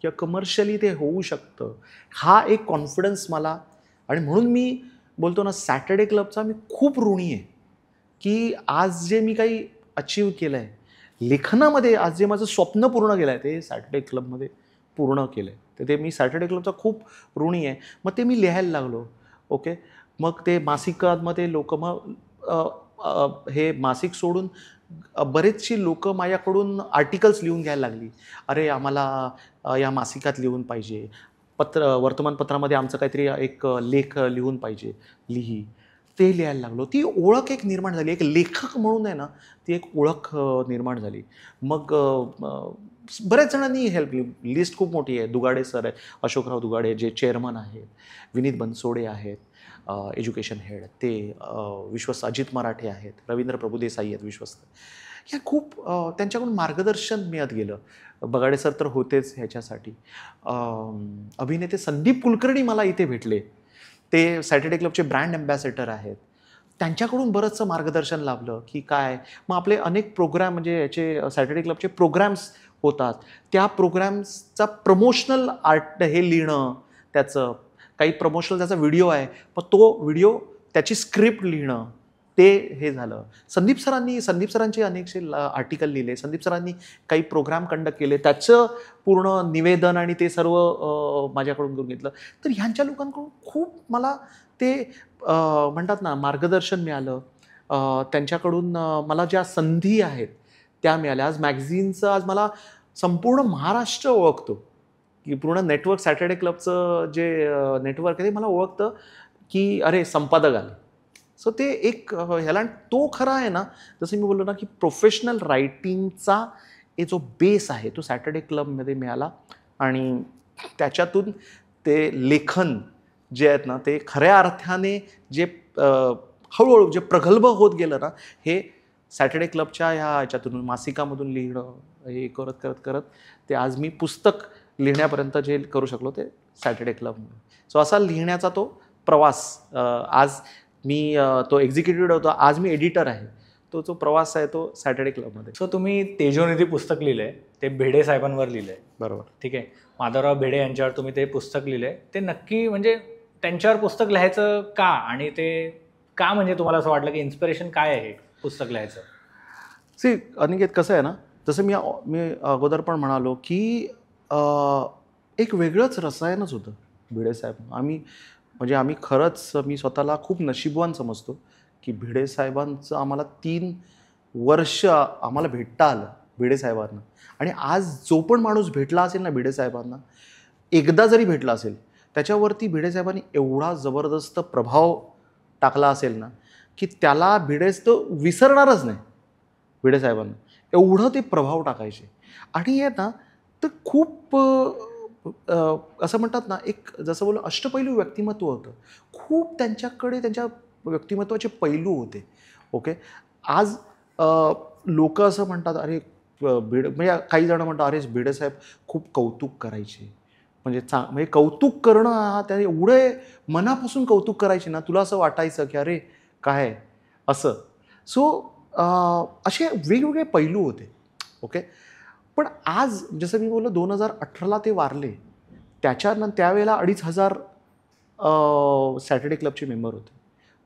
किंवा कमर्शियली ते होऊ शकतं, हा एक कॉन्फिडन्स मला, आणि म्हणून मी बोलतो ना, सॅटर्डे क्लबचा मी खूप ऋणी आहे, की आज जे मी काही अचीव केलं आहे लेखनामध्ये, आज जे माझं स्वप्न पूर्ण केलं आहे ते सॅटर्डे क्लबमध्ये पूर्ण केलं आहे. तर ते मी सॅटर्डे क्लबचा खूप ऋणी आहे. मग ते मी लिहायला लागलो. ओके. मग ते मासिकांमध्ये लोक मग हे मासिक सोडून बरेचशी लोक माझ्याकडून आर्टिकल्स लिहून घ्यायला लागली. अरे आम्हाला या मासिकात लिहून पाहिजे, वर्तमानपत्रामध्ये आमचं काहीतरी एक लेख लिहून पाहिजे, लिही. ते लिहायला लागलो. ती ओळख एक निर्माण झाली, एक लेखक म्हणून आहे ना, ती एक ओळख निर्माण झाली. मग बऱ्याच जणांनी हेल्प केली. लिस्ट खूप मोठी आहे. दुगाडे सर आहे, अशोकराव दुगाडे जे चेअरमन आहेत, विनीत बनसोडे आहेत एज्युकेशन हेड, ते विश्वस्त अजित मराठे आहेत, रवींद्र प्रभुदेसाई आहेत विश्वस्त. ह्या खूप त्यांच्याकडून मार्गदर्शन मिळत गेलं. बगाडे सर तर होतेच ह्याच्यासाठी. अभिनेते संदीप कुलकर्णी मला इथे भेटले. ते सॅटर्डे क्लबचे ब्रँड अँबॅसेडर आहेत. त्यांच्याकडून बरंचसं मार्गदर्शन लाभलं की काय. मग आपले अनेक प्रोग्राम, म्हणजे याचे सॅटर्डे क्लबचे प्रोग्राम्स होतात, त्या प्रोग्राम्सचा प्रमोशनल आर्ट हे लिहिणं, त्याचं काही प्रमोशनल त्याचा व्हिडिओ आहे, पण तो व्हिडिओ त्याची स्क्रिप्ट लिहिणं, ते हे झालं. संदीप सरांचे अनेकसे आर्टिकल लिहिले. संदीप सरांनी काही प्रोग्राम कंडक्ट केले, त्याचं पूर्ण निवेदन आणि ते सर्व माझ्याकडून घेऊन घेतलं. तर ह्यांच्या लोकांकडून खूप मला ते म्हणतात ना मार्गदर्शन मिळालं. त्यांच्याकडून मला ज्या संधी आहेत त्या मिळाल्या. आज मॅगझिनचं, आज मला संपूर्ण महाराष्ट्र ओळखतो, की पूर्ण नेटवर्क, सॅटर्डे क्लबचं जे नेटवर्क आहे ते मला ओळखतं की अरे संपादक आले. सो ते एक ह्याला, तो खरा आहे ना, जसं मी बोललो ना की प्रोफेशनल रायटिंगचा जो बेस आहे तो सॅटर्डे क्लबमध्ये मिळाला. आणि त्याच्यातून ते लेखन जे आहेत ना, ते खऱ्या अर्थाने जे हळूहळू जे प्रगल्भ होत गेलं ना, हे सॅटर्डे क्लबच्या ह्याच्यातून मासिकामधून लिहिणं, हे करत करत करत ते आज मी पुस्तक लिहिण्यापर्यंत जे करू शकलो ते सॅटर्डे क्लबमध्ये. सो असा लिहिण्याचा तो प्रवास, आज मी तो एक्झिक्युटिव्ह होतो, आज मी एडिटर आहे, तो जो प्रवास आहे तो सॅटर्डे क्लबमध्ये. सो तुम्ही तेजोनिधी पुस्तक लिहिलं आहे, ते भेडे साहेबांवर लिहिलं आहे. बरोबर. ठीक आहे. माधवराव भेडे यांच्यावर तुम्ही ते पुस्तक लिहिलं आहे. ते नक्की म्हणजे त्यांच्यावर पुस्तक लिहायचं का, आणि ते का, म्हणजे तुम्हाला असं वाटलं की इन्स्पिरेशन काय आहे पुस्तक लिहायचं? अनिकेत, कसं आहे ना, जसं मी अगोदर पण म्हणालो की एक वेगळंच रसायनच होतं भिडे साहेब. आम्ही खरंच, मी स्वतःला खूप नशीबवान समजतो की भिडे साहेबांचं आम्हाला 3 वर्ष आम्हाला भेटता आलं भिडे साहेबांना. आणि आज जो पण माणूस भेटला असेल ना भिडे साहेबांना, एकदा जरी भेटला असेल, त्याच्यावरती भिडे साहेबांनी एवढा जबरदस्त प्रभाव टाकला असेल ना, की त्याला तो विसरणारच नाही. भिडे साहेबांना एवढं ते प्रभाव टाकायचे. आणि हे ना, तर खूप असं म्हणतात ना, एक जसं बोलू अष्टपैलू व्यक्तिमत्व होतं. खूप त्यांच्याकडे त्यांच्या व्यक्तिमत्वाचे पैलू होते. ओके. आज लोक असं म्हणतात, अरे म्हणजे काही जण म्हणतात, अरे भिडे साहेब खूप कौतुक करायचे, म्हणजे कौतुक करणं हा, त्या एवढे मनापासून कौतुक करायचे ना, तुला असं वाटायचं की अरे काय असं. सो असे वेगवेगळे पैलू होते. ओके. पण आज जसं मी बोललो 2018ला ते वारले, त्यावेळेला 2,500 सॅटर्डे क्लबचे मेंबर होते.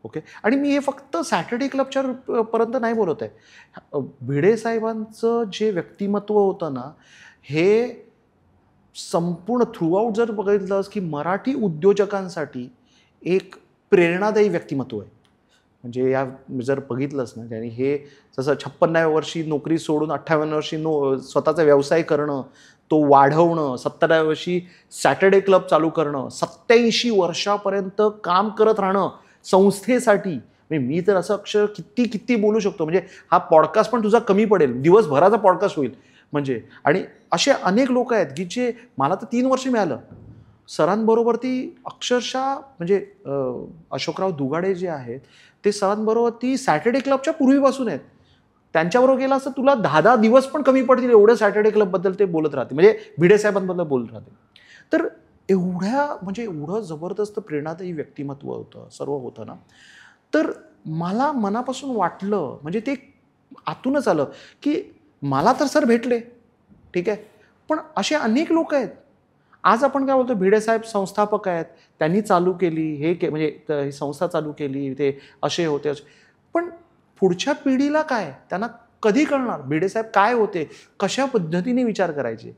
ओके. आणि मी हे फक्त सॅटर्डे क्लबच्या पर्यंत नाही बोलत आहे. भिडे साहेबांचं जे व्यक्तिमत्व होतं ना, हे संपूर्ण थ्रूआउट जर बघितलंस की मराठी उद्योजकांसाठी एक प्रेरणादायी व्यक्तिमत्व आहे. म्हणजे या जर बघितलंस ना, त्याने हे जसं 56व्या वर्षी नोकरी सोडून 58व्या वर्षी स्वतःचा व्यवसाय करणं, तो वाढवणं, 70व्या वर्षी सॅटर्डे क्लब चालू करणं, 87 वर्षापर्यंत काम करत राहणं संस्थेसाठी. म्हणजे मी तर असं अक्षर किती बोलू शकतो, म्हणजे हा पॉडकास्ट पण तुझा कमी पडेल, दिवसभराचा पॉडकास्ट होईल म्हणजे. आणि असे अनेक लोक आहेत की जे, मला तर 3 वर्ष मिळालं सरांबरोबर, ती अक्षरशः म्हणजे अशोकराव दुगाडे जे आहेत ते सरांबरोबर ती सॅटर्डे क्लबच्या पूर्वीपासून आहेत. त्यांच्याबरोबर गेला असं तुला 10 दिवस पण कमी पडतील, एवढं सॅटर्डे क्लबबद्दल ते बोलत राहते, म्हणजे भिडे साहेबांबद्दल बोलत राहते. तर एवढं जबरदस्त प्रेरणादायी व्यक्तिमत्व होतं, सर्व होतं ना. तर मला मनापासून वाटलं, म्हणजे ते आतूनच आलं की मला तर सर भेटले, ठीक आहे, पण असे अनेक लोक आहेत. आज आपण काय बोलतो, भिडे साहेब संस्थापक आहेत, त्यांनी चालू केली, म्हणजे ही संस्था चालू केली, ते असे होते पण पुढच्या पिढीला काय, त्यांना कधी कळणार भिडे साहेब काय होते, कशा पद्धतीने विचार करायचे.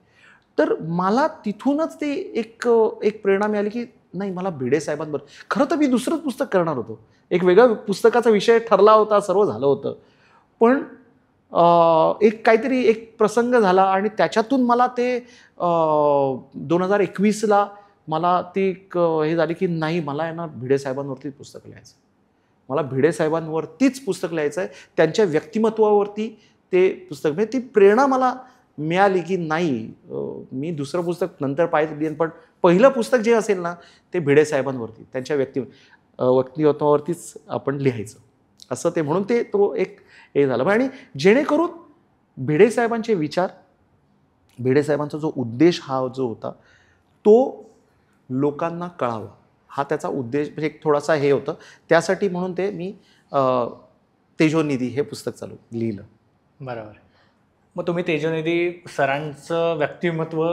तर मला तिथूनच ते एक प्रेरणा मिळाली की नाही, मला भिडे साहेबांबरोबर. खरं तर मी दुसरंच पुस्तक करणार होतो, एक वेगळा पुस्तकाचा विषय ठरला होता, सर्व झालं होतं. पण एक काहीतरी एक प्रसंग झाला आणि त्याच्यातून मला ते 2021ला मला ती हे झाली की नाही, मला आहे ना भिडे साहेबांवरतीच पुस्तक लिहायचं, मला भिडे साहेबांवरतीच पुस्तक लिहायचं आहे, त्यांच्या व्यक्तिमत्वावरती ते पुस्तक. म्हणजे ती प्रेरणा मला मिळाली की नाही, मी दुसरं पुस्तक नंतर पाहिजे, पण पहिलं पुस्तक जे असेल ना ते भिडे साहेबांवरती, त्यांच्या व्यक्तिमत्वावरतीच आपण लिहायचं, असं ते. म्हणून ते तो एक हे झालं. आणि जेणेकरून भिडे साहेबांचे विचार, भिडे साहेबांचा जो उद्देश हा जो होता तो लोकांना कळावा, हा त्याचा उद्देश, म्हणजे एक थोडासा हे होतं. त्यासाठी म्हणून ते मी तेजोनिधी हे पुस्तक चालू लिहिलं. बरोबर. मग तुम्ही तेजोनिधी सरांचं व्यक्तिमत्व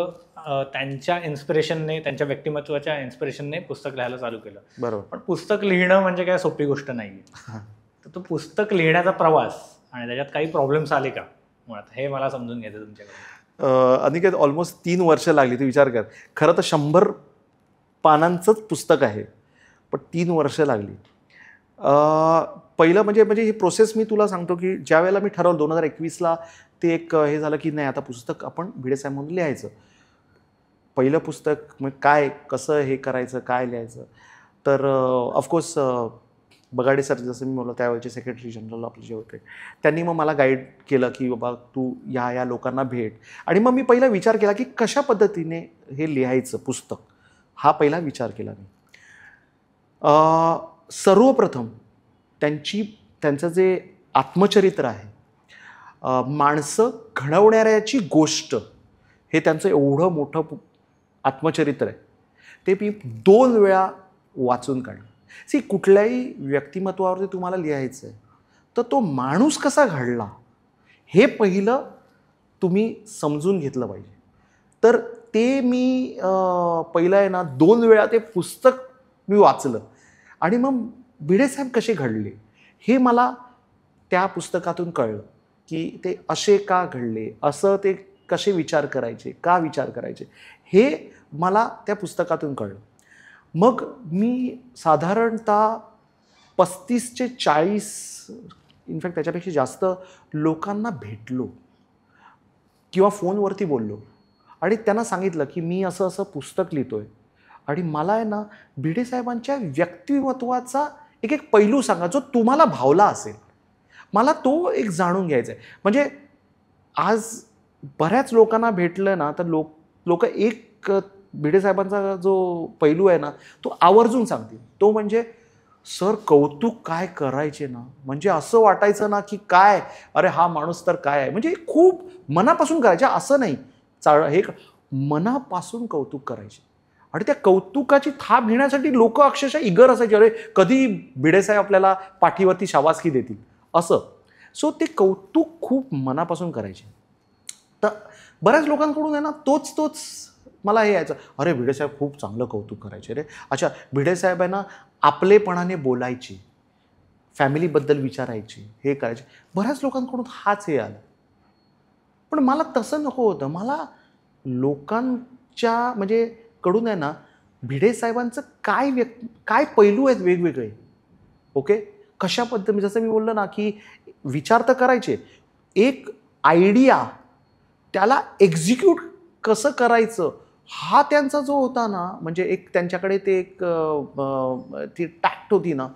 त्यांच्या इन्स्पिरेशनने, त्यांच्या व्यक्तिमत्वाच्या इन्स्पिरेशनने पुस्तक लिहायला चालू केलं. बरोबर. पण पुस्तक लिहिणं म्हणजे काय सोपी गोष्ट नाही. तर तो पुस्तक लिहिण्याचा प्रवास आणि त्याच्यात काही प्रॉब्लेम्स आले का मुळात, हे मला समजून घ्यायचं तुमच्याकडे. अनिकेत, ऑलमोस्ट 3 वर्ष लागली. तू विचार कर, खरं तर 100 पानांचंच पुस्तक आहे, पण 3 वर्ष लागली. पहिलं म्हणजे ही प्रोसेस मी तुला सांगतो की ज्या वेळेला मी ठरवलं 2021ला ते एक हे झालं की नाही, आता पुस्तक आपण भिडे साहेब म्हणून लिहायचं. पहिलं पुस्तक मग काय, कसं हे करायचं, काय लिहायचं. तर ऑफकोर्स बगाडे सर, जसं मी बोललो, त्यावेळेचे सेक्रेटरी जनरल आपले जे होते, त्यांनी मग मला गाईड केलं की बाबा तू या लोकांना भेट. आणि मग मी पहिला विचार केला की कशा पद्धतीने हे लिहायचं पुस्तक, हा पहिला विचार केला मी. सर्वप्रथम त्यांचं जे आत्मचरित्र आहे, माणसं घडवणाऱ्याची गोष्ट, हे त्यांचं एवढं मोठं आत्मचरित्र आहे, ते मी 2 वेळा वाचून काढलं. कुठल्याही व्यक्तिमत्वावरती तुम्हाला लिहायचं आहे तर तो माणूस कसा घडला हे पहिलं तुम्ही समजून घेतलं पाहिजे. तर ते मी पहिलं आहे ना 2 वेळा ते पुस्तक मी वाचलं. आणि मग भिडे साहेब कसे घडले हे मला त्या पुस्तकातून कळलं की ते असे का घडले, असं ते कसे विचार करायचे, का विचार करायचे, हे मला त्या पुस्तकातून कळलं. मग मी साधारणतः 35 ते 40, इनफॅक्ट त्याच्यापेक्षा जास्त लोकांना भेटलो किंवा फोनवरती बोललो आणि त्यांना सांगितलं की मी असं असं पुस्तक लिहितोय आणि मला आहे ना भिडे साहेबांच्या व्यक्तिमत्वाचा एक पैलू सांगा जो तुम्हाला भावला असेल, मला तो एक जाणून घ्यायचा आहे. म्हणजे आज बऱ्याच लोकांना भेटलं ना तर लोक एक भिडे साहेबांचा जो पैलू आहे ना तो आवर्जून सांगतील, तो म्हणजे सर कौतुक काय करायचे ना, म्हणजे असं वाटायचं ना की काय, अरे हा माणूस तर काय आहे, म्हणजे खूप मनापासून करायचे, असं नाही हे मनापासून कौतुक करायचे. आणि त्या कौतुकाची थाप घेण्यासाठी लोक अक्षरशः इगर असायचे, अरे कधी भिडे साहेब आपल्याला पाठीवरती शाबासकी देतील असं. सो ते कौतुक खूप मनापासून करायचे. तर बऱ्याच लोकांकडून आहे ना तोच मला हे यायचं, अरे भिडे साहेब खूप चांगलं कौतुक करायचे रे. अच्छा, भिडे साहेब आहे ना आपलेपणाने बोलायचे, फॅमिलीबद्दल विचारायचे, हे करायचे. बऱ्याच लोकांकडून हाच हे आलं. पण मला तसं नको होतं. मला लोकांच्या म्हणजे कडून आहे ना भिडे साहेबांचं काय पैलू आहेत वेगवेगळे, ओके, कशा पद्धतीने, जसं मी बोललो ना की विचार तर करायचे, एक आयडिया त्याला एक्झिक्यूट कसं करायचं हा त्यांचा जो होता ना, म्हणजे एक त्यांच्याकडे ते एक ती टॅक्ट होती ना,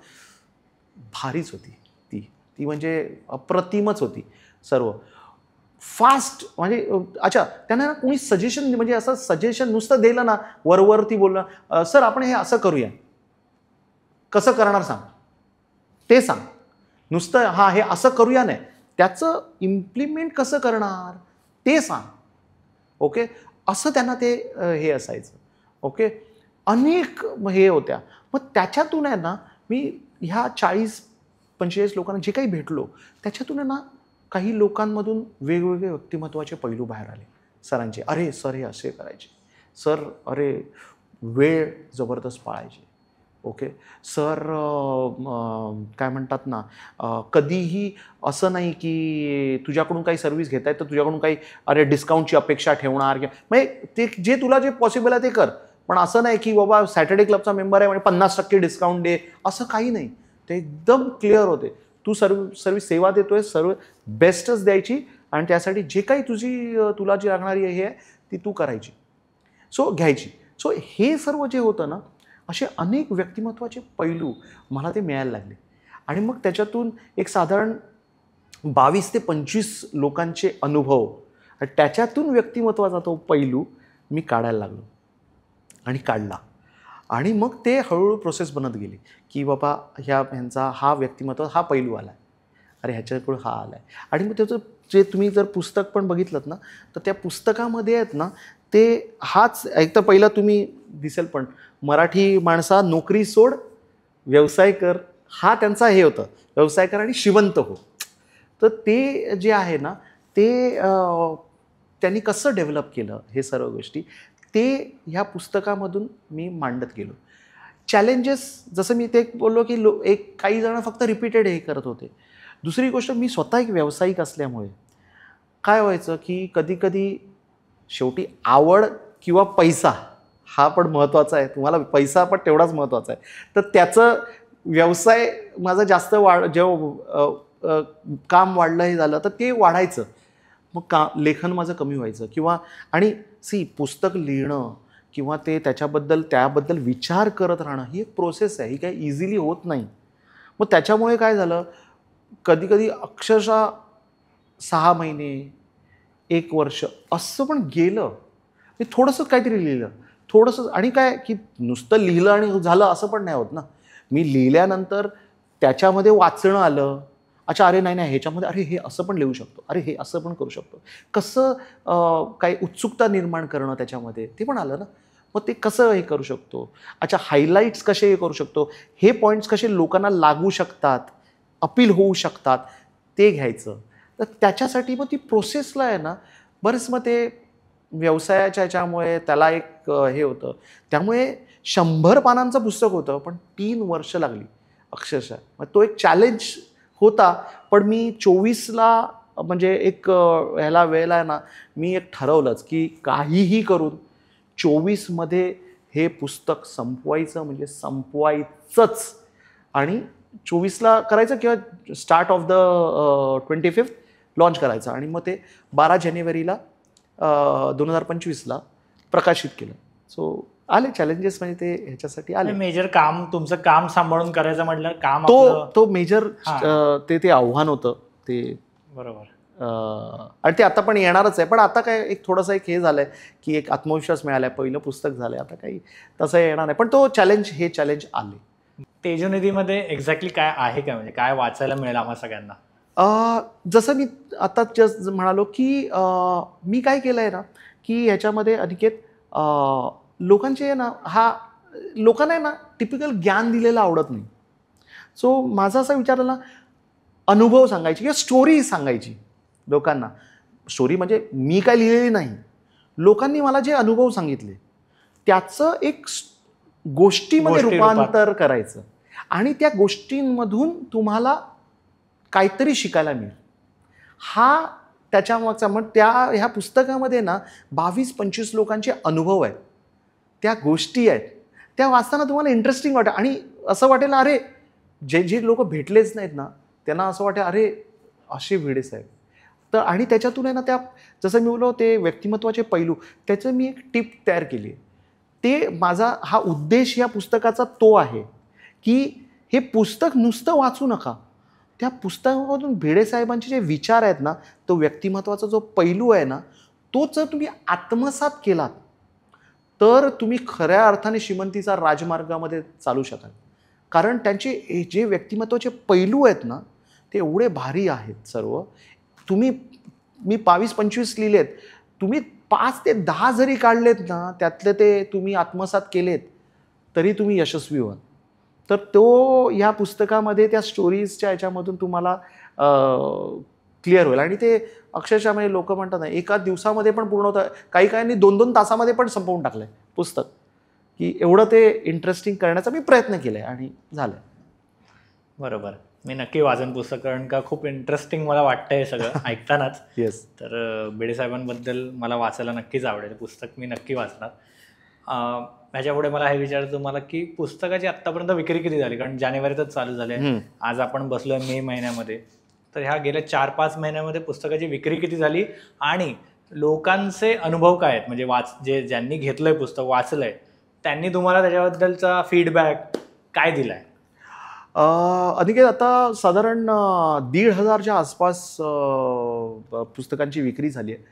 भारीच होती ती म्हणजे अप्रतिमच होती. सर्व फास्ट, म्हणजे अच्छा, त्यांना ना कोणी सजेशन, म्हणजे असं सजेशन नुसतं दिलं ना, वरवरती बोलणं, सर आपण हे असं करूया, कसं करणार सांग, ते सांग, नुसतं हां हे असं करूया नाही, त्याचं इम्प्लिमेंट कसं करणार ते सांग, ओके, असं त्यांना ते हे असायचं. ओके, अनेक हे होत्या. मग त्याच्यातून आहे ना मी ह्या 40-45 लोकांना जे काही भेटलो त्याच्यातून आहे ना काही लोकांमधून वेगवेगळे व्यक्तिमत्वाचे पैलू बाहेर आले. सरांचे. अरे सर हे असे करायचे, सर अरे वेळ जबरदस्त पाळायचे, ओके सर काय म्हणतात ना, कधीही असं नाही की तुझ्याकडून काही सर्व्हिस घेत आहे तर तुझ्याकडून काही अरे डिस्काउंटची अपेक्षा ठेवणार किंवा म्हणजे ते जे तुला जे पॉसिबल आहे ते कर, पण असं नाही की बाबा सॅटर्डे क्लबचा मेंबर आहे म्हणजे 50% डिस्काउंट दे, असं काही नाही. ते एकदम क्लिअर होते, तू सर्व्हिस सेवा देतोय, सर्व बेस्टच द्यायची आणि त्यासाठी जे काही तुला जी लागणारी हे आहे ती तू करायची, सो घ्यायची. सो हे सर्व जे होतं ना, असे अनेक व्यक्तिमत्वाचे पैलू मला ते मिळायला लागले आणि मग त्याच्यातून एक साधारण 22 ते 25 लोकांचे अनुभव आणि त्याच्यातून व्यक्तिमत्वाचा तो पैलू मी काढायला लागलो आणि काढला. आणि मग ते हळूहळू प्रोसेस बनत गेली की बाबा ह्यांचा हा व्यक्तिमत्व हा पैलू आला आहे, अरे ह्याच्याकडून हा आला आहे. आणि मग त्याचं जे तुम्ही जर पुस्तक पण बघितलं ना, तर त्या पुस्तकामध्ये आहेत ना, ते हाच एक तर पहिला तुम्ही दिसेल पण मराठी माणसा नोकरी सोड व्यवसाय कर, हा त्यांचा हे होतं, व्यवसाय कर आणि श्रीमंत हो. तर ते जे आहे ना ते त्यांनी कसं डेव्हलप केलं हे सर्व गोष्टी ते ह्या पुस्तकामधून मी मांडत गेलो. चॅलेंजेस जसं मी ते बोललो की एक काही जण फक्त रिपीटेड हे करत होते. दुसरी गोष्ट मी स्वतः एक व्यावसायिक असल्यामुळे काय व्हायचं की कधी कधी शेवटी आवड किंवा पैसा हा पण महत्त्वाचा आहे, तुम्हाला पैसा पण तेवढाच महत्त्वाचा आहे. तर त्याचं व्यवसाय माझा जास्त जेव्हा काम वाढलं हे झालं तर ते वाढायचं, मग लेखन माझं कमी व्हायचं किंवा आणि पुस्तक लिहिणं किंवा त्याबद्दल विचार करत राहणं ही एक प्रोसेस आहे, ही काही इझिली होत नाही. मग त्याच्यामुळे काय झालं, कधी कधी अक्षरशः 6 महिने 1 वर्ष असं पण गेलं. मी थोडंसं काहीतरी लिहिलं, थोडंसं आणि काय की नुसतं लिहिलं आणि झालं असं पण नाही होत ना. मी लिहिल्यानंतर त्याच्यामध्ये वाचणं आलं, अच्छा अरे नाही ह्याच्यामध्ये अरे हे असं पण लिहू शकतो, अरे हे असं पण करू शकतो, कसं काही उत्सुकता निर्माण करणं त्याच्यामध्ये ते पण आलं ना. मग ते कसं हे करू शकतो, अच्छा हायलाईट्स कसे हे करू शकतो, हे पॉईंट्स कसे लोकांना लागू शकतात, अपील होऊ शकतात, ते घ्यायचं. तर त्याच्यासाठी मग ती प्रोसेसला आहे ना बरेच मग ते व्यवसायाच्या ह्याच्यामुळे त्याला एक हे होतं. त्यामुळे 100 पानांचं पुस्तक होतं पण 3 वर्ष लागली अक्षरशः. मग तो एक चॅलेंज होता. पण मी 24ला म्हणजे एक ह्याला वेळेला आहे ना मी एक ठरवलंच की काहीही करून 24मध्ये हे पुस्तक संपवायचं म्हणजे संपवायचंच आणि 24ला करायचं किंवा start of the 25th launch करायचं आणि मग ते 12 जानेवारीला 2025ला प्रकाशित केलं. सो आले चॅलेंजेस म्हणजे ते ह्याच्यासाठी आले. मेजर काम तुमचं काम सांभाळून करायचं म्हटलं काम तो मेजर ते आव्हान होतं ते. बरोबर. आणि ते आता पण येणारच आहे. पण आता काय एक थोडंसं एक हे झालंय की एक आत्मविश्वास मिळालाय, पहिलं पुस्तक झालंय, आता काही तसं येणार नाही. पण तो हे चॅलेंज आले. तेजोनिधीमध्ये एक्झॅक्टली काय आहे, काय म्हणजे काय वाचायला मिळेल आम्हाला सगळ्यांना? जसं मी आता जस्ट म्हणालो की मी काय केलंय ना की ह्याच्यामध्ये अनिकेत लोकांचे ना लोकांना ना टिपिकल ज्ञान दिलेलं आवडत नाही. सो माझा असा विचार आला अनुभव सांगायची किंवा स्टोरी सांगायची लोकांना. स्टोरी म्हणजे मी काय लिहिलेली नाही, लोकांनी मला जे अनुभव सांगितले त्याचं एक गोष्टीमध्ये रूपांतर करायचं आणि त्या गोष्टींमधून तुम्हाला काहीतरी शिकायला मिळेल. हा त्याच्यामागचा मग ह्या पुस्तकामध्ये ना 22-25 लोकांचे अनुभव आहेत, त्या गोष्टी आहेत, त्या वाचताना तुम्हाला इंटरेस्टिंग वाटेल आणि असं वाटेल अरे जे लोक भेटलेच नाहीत ना त्यांना असं वाटेल अरे असे भिडे साहेब. तर आणि त्याच्यातून आहे ना त्या जसं मी बोललो ते व्यक्तिमत्वाचे पैलू त्याचं मी एक टिप तयार केली आहे. ते माझा हा उद्देश या पुस्तकाचा तो आहे की हे पुस्तक नुसतं वाचू नका, त्या पुस्तकामधून भिडे साहेबांचे जे विचार आहेत ना, तो व्यक्तिमत्वाचा जो पैलू आहे ना, तो जर तुम्ही आत्मसात केलात तर तुम्ही खऱ्या अर्थाने श्रीमंतीचा राजमार्गामध्ये चालू शकाल. कारण त्यांचे जे व्यक्तिमत्वाचे पैलू आहेत ना ते एवढे भारी आहेत सर्व. मी 22-25 लिहिलेत, तुम्ही 5 ते 10 जरी काढलेत ना त्यातले ते तुम्ही आत्मसात केलेत तरी तुम्ही यशस्वी व्हाल. तर तो ह्या पुस्तकामध्ये त्या स्टोरीजच्या ह्याच्यामधून तुम्हाला क्लिअर होईल. आणि ते अक्षरशः म्हणजे लोक म्हणतात ना एका दिवसामध्ये पण पूर्ण होतं, काही काहींनी 2-2 तासामध्ये पण संपवून टाकलंय पुस्तक, की एवढं ते इंटरेस्टिंग करण्याचा मी प्रयत्न केलाय आणि झालंय. बरोबर. मी नक्की वाचन पुस्तक, कारण का खूप इंटरेस्टिंग मला वाटतं हे सगळं ऐकतानाच. येस. तर भिडे साहेबांबद्दल मला वाचायला नक्कीच आवडेल. पुस्तक मी नक्की वाचणार. ह्याच्यापुढे मला हे विचारायचं तुम्हाला की पुस्तकाची आत्तापर्यंत विक्री किती झाली? कारण जानेवारीतच चालू झाले. आज आपण बसलोय मे महिन्यामध्ये. तर ह्या गेल्या 4-5 महिन्यामध्ये पुस्तकाची विक्री किती झाली आणि लोकांचे अनुभव काय आहेत? म्हणजे ज्यांनी घेतलंय पुस्तक, वाचलंय, त्यांनी तुम्हाला त्याच्याबद्दलचा फीडबॅक काय दिलाय? अनिकेत, आता साधारण 1,500च्या आसपास पुस्तकांची विक्री झाली आहे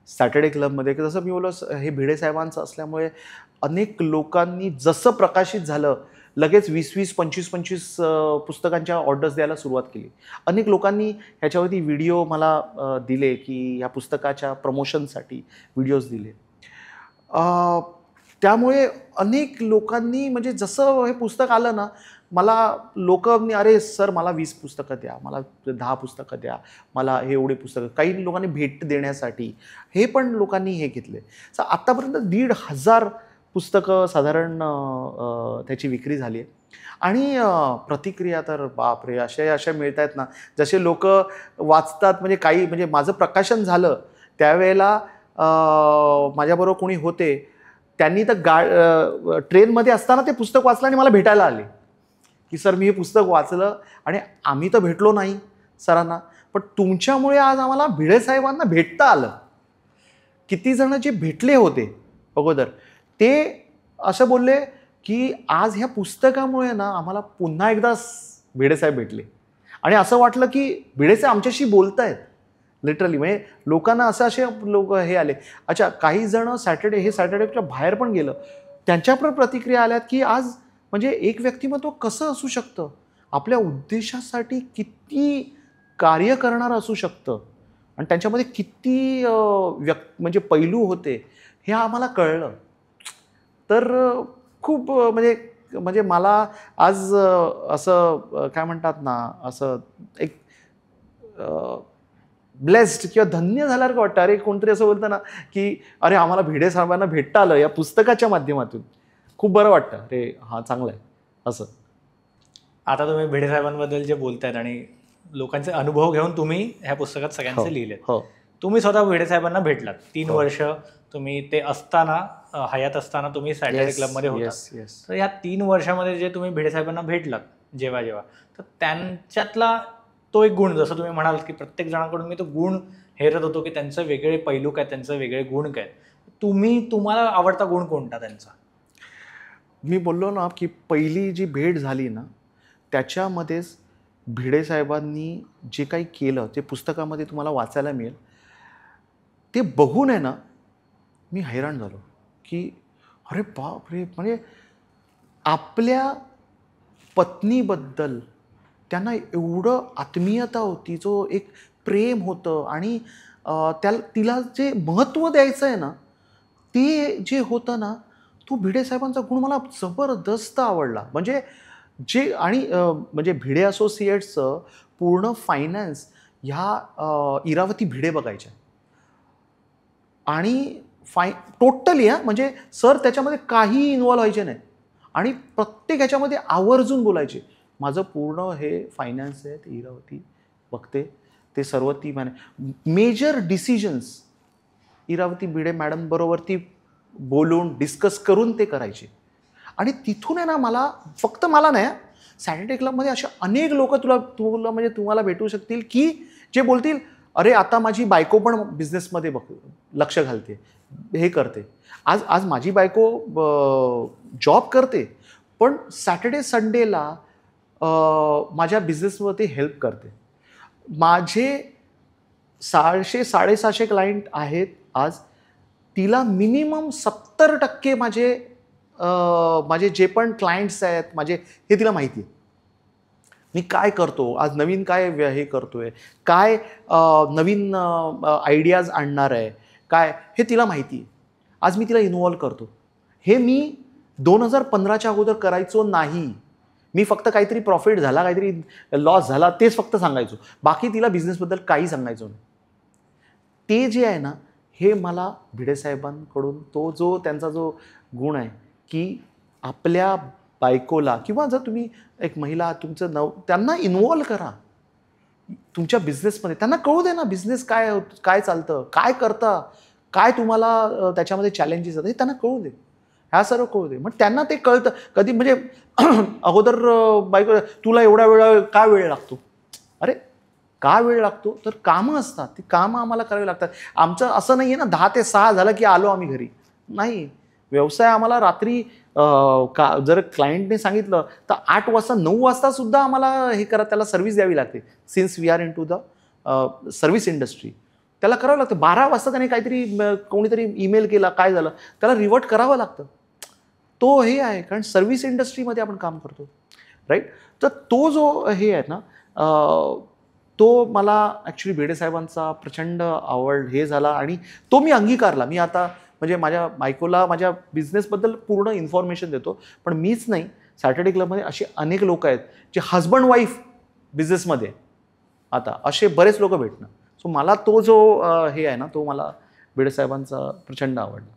सॅटर्डे क्लबमध्ये. की जसं मी बोललो, हे भिडे साहेबांचं असल्यामुळे अनेक लोकांनी जसं प्रकाशित झालं लगेच 20-20, 25-25 पुस्तकांच्या ऑर्डर्स द्यायला सुरुवात केली. अनेक लोकांनी ह्याच्यावरती व्हिडिओ मला दिले, की ह्या पुस्तकाच्या प्रमोशनसाठी व्हिडिओज दिले. त्यामुळे अनेक लोकांनी म्हणजे जसं हे पुस्तक आलं ना, मला लोकांनी अरे सर मला 20 पुस्तकं द्या, मला 10 पुस्तकं द्या, मला हे एवढे पुस्तकं, काही लोकांनी भेट देण्यासाठी हे पण लोकांनी हे घेतले. तर आत्तापर्यंत 1,500 पुस्तकं साधारण त्याची विक्री झाली आहे. आणि प्रतिक्रिया तर बापरे अशा मिळत आहेत ना, जसे लोक वाचतात. म्हणजे काही म्हणजे माझं प्रकाशन झालं त्यावेळेला माझ्याबरोबर कोणी होते, त्यांनी तर ट्रेनमध्ये असताना ते पुस्तक वाचलं आणि मला भेटायला आले की सर मी हे पुस्तक वाचलं आणि आम्ही तर भेटलो नाही सरांना, पण तुमच्यामुळे आज आम्हाला भिडे साहेबांना भेटता आलं. किती जण जे भेटले होते अगोदर ते असं बोलले की आज ह्या पुस्तकामुळे ना आम्हाला पुन्हा एकदा भिडे साहेब भेटले आणि असं वाटलं की भिडे साहेब आमच्याशी बोलतायत लिटरली. म्हणजे लोकांना असे लोक हे आले. अच्छा, काही जण सॅटर्डेच्या बाहेर पण गेलं, त्यांच्या पण प्रतिक्रिया आल्यात की आज म्हणजे एक व्यक्तिमत्व कसं असू शकतं, आपल्या उद्देशासाठी किती कार्य करणारं असू शकतं आणि त्यांच्यामध्ये किती म्हणजे पैलू होते हे आम्हाला कळलं. तर खूप म्हणजे मला आज असं काय म्हणतात ना, असं एक ब्लेस्ड किंवा धन्य झाल्यासारखं वाटतं. अरे कोणतरी असं बोलतं ना की अरे आम्हाला भिडे साहेबांना भेटता आलं या पुस्तकाच्या माध्यमातून, खूप बरं वाटतं. अरे हां चांगलं आहे असं. आता तुम्ही भिडे साहेबांबद्दल जे बोलतायत आणि लोकांचे अनुभव घेऊन तुम्ही ह्या पुस्तकात सगळ्यांचे लिहिलेत. तुम्ही स्वतः भिडे साहेबांना भेटलात. 3 वर्ष तुम्ही ते असताना, हयात असताना तुम्ही सॅटर्डे क्लबमध्ये होता. तर या 3 वर्षामध्ये जे तुम्ही भिडे साहेबांना भेटलात जेव्हा तर त्यांच्यातला तो एक गुण, जसं तुम्ही म्हणाल की प्रत्येक जणांकडून मी तो गुण हेरत होतो की त्यांचे वेगळे पैलू काय, त्यांचे वेगळे गुण काय. तुम्हाला आवडता गुण कोणता त्यांचा? मी बोललो ना की पहिली जी भेट झाली ना त्याच्यामध्येच भिडे साहेबांनी जे काही केलं ते पुस्तकामध्ये तुम्हाला वाचायला मिळेल. ते बघून आहे ना मी हैराण झालो की अरे बाप रे, म्हणजे आपल्या पत्नीबद्दल त्यांना एवढं आत्मीयता होती, जो एक प्रेम होतं आणि तिला जे महत्त्व द्यायचं आहे ना ते जे होतं ना, तो भिडे साहेबांचा गुण मला जबरदस्त आवडला. म्हणजे म्हणजे भिडे असोसिएट्सचं पूर्ण फायनान्स ह्या इरावती भिडे बघायच्या आणि टोटली म्हणजे सर त्याच्यामध्ये काही इन्व्हॉल्व व्हायचे नाही आणि प्रत्येक ह्याच्यामध्ये आवर्जून बोलायचे, माझं पूर्ण हे फायनान्स आहे ते इरावती बघते, ते सर्व ती major decisions Iravati Bhide madam बरोबर ती बोलून डिस्कस करून ते करायचे. आणि तिथून आहे ना मला, फक्त मला नाही, सॅटर्डे क्लबमध्ये असे अनेक लोक तुम्हाला भेटू शकतील की जे बोलतील अरे आता माझी बायको पण बिझनेसमध्ये लक्ष घालते, हे करते. आज माझी बायको जॉब करते पण सॅटर्डे संडेला माझ्या बिझनेसमध्ये हेल्प करते. माझे 600-750 क्लायंट आहेत आज. तिला मिनिमम 70% माझे जे पण क्लायंट्स आहेत माझे, हे तिला माहिती आहे. मी काय करतो, आज नवीन काय हे करतोय, काय नवीन आयडियाज आणणार आहे काय, हे तिला माहिती आहे. आज मी तिला इन्व्हॉल्व करतो. हे मी 2015च्या अगोदर करायचो नाही. मी फक्त काहीतरी प्रॉफिट झाला, काहीतरी लॉस झाला तेच फक्त सांगायचो, बाकी तिला बिझनेसबद्दल काही सांगायचो नाही. ते जे आहे ना, हे मला भिडे साहेबांकडून तो जो त्यांचा जो गुण आहे की आपल्या बायकोला किंवा जर तुम्ही एक महिला तुमचं त्यांना इन्व्हॉल्व करा तुमच्या बिझनेसमध्ये, त्यांना कळू दे ना बिझनेस काय चालतं, काय करता, काय तुम्हाला त्याच्यामध्ये चॅलेंजेस आहेत हे त्यांना कळू दे, ह्या सर्व कळू दे. मग त्यांना ते कळतं कधी म्हणजे अगोदर बायको तुला एवढा वेळ लागतो, अरे का वेळ लागतो तर कामं असतात, ती कामं आम्हाला करावी लागतात. आमचं असं नाही आहे ना 10 ते 6 झालं की आलो आम्ही घरी, नाही. व्यवसाय आम्हाला रात्री जर क्लायंटने सांगितलं तर 8 वाजता 9 वाजता सुद्धा आम्हाला हे करा, त्याला सर्व्हिस द्यावी लागते. Since we are into the service industry, त्याला करावं लागतं. 12 वाजता त्याने काहीतरी कोणीतरी ईमेल केला, काय झालं, त्याला रिव्हर्ट करावं लागतं. तो हे आहे कारण सर्व्हिस इंडस्ट्रीमध्ये आपण काम करतो, राईट. तर तो जो हे आहे ना, तो मला ॲक्च्युली भिडे साहेबांचा प्रचंड आवड हे झाला आणि तो मी अंगीकारला. मी आता म्हणजे माझ्या बायकोला माझ्या बिझनेसबद्दल पूर्ण इन्फॉर्मेशन देतो, पण मीच नाही, सॅटर्डे क्लबमध्ये असे अनेक लोक आहेत जे हजबंड वाईफ बिझनेसमध्ये आता असे बरेच लोक भेटणं. सो मला तो जो हे आहे ना, तो मला भिडे साहेबांचा प्रचंड आवडला.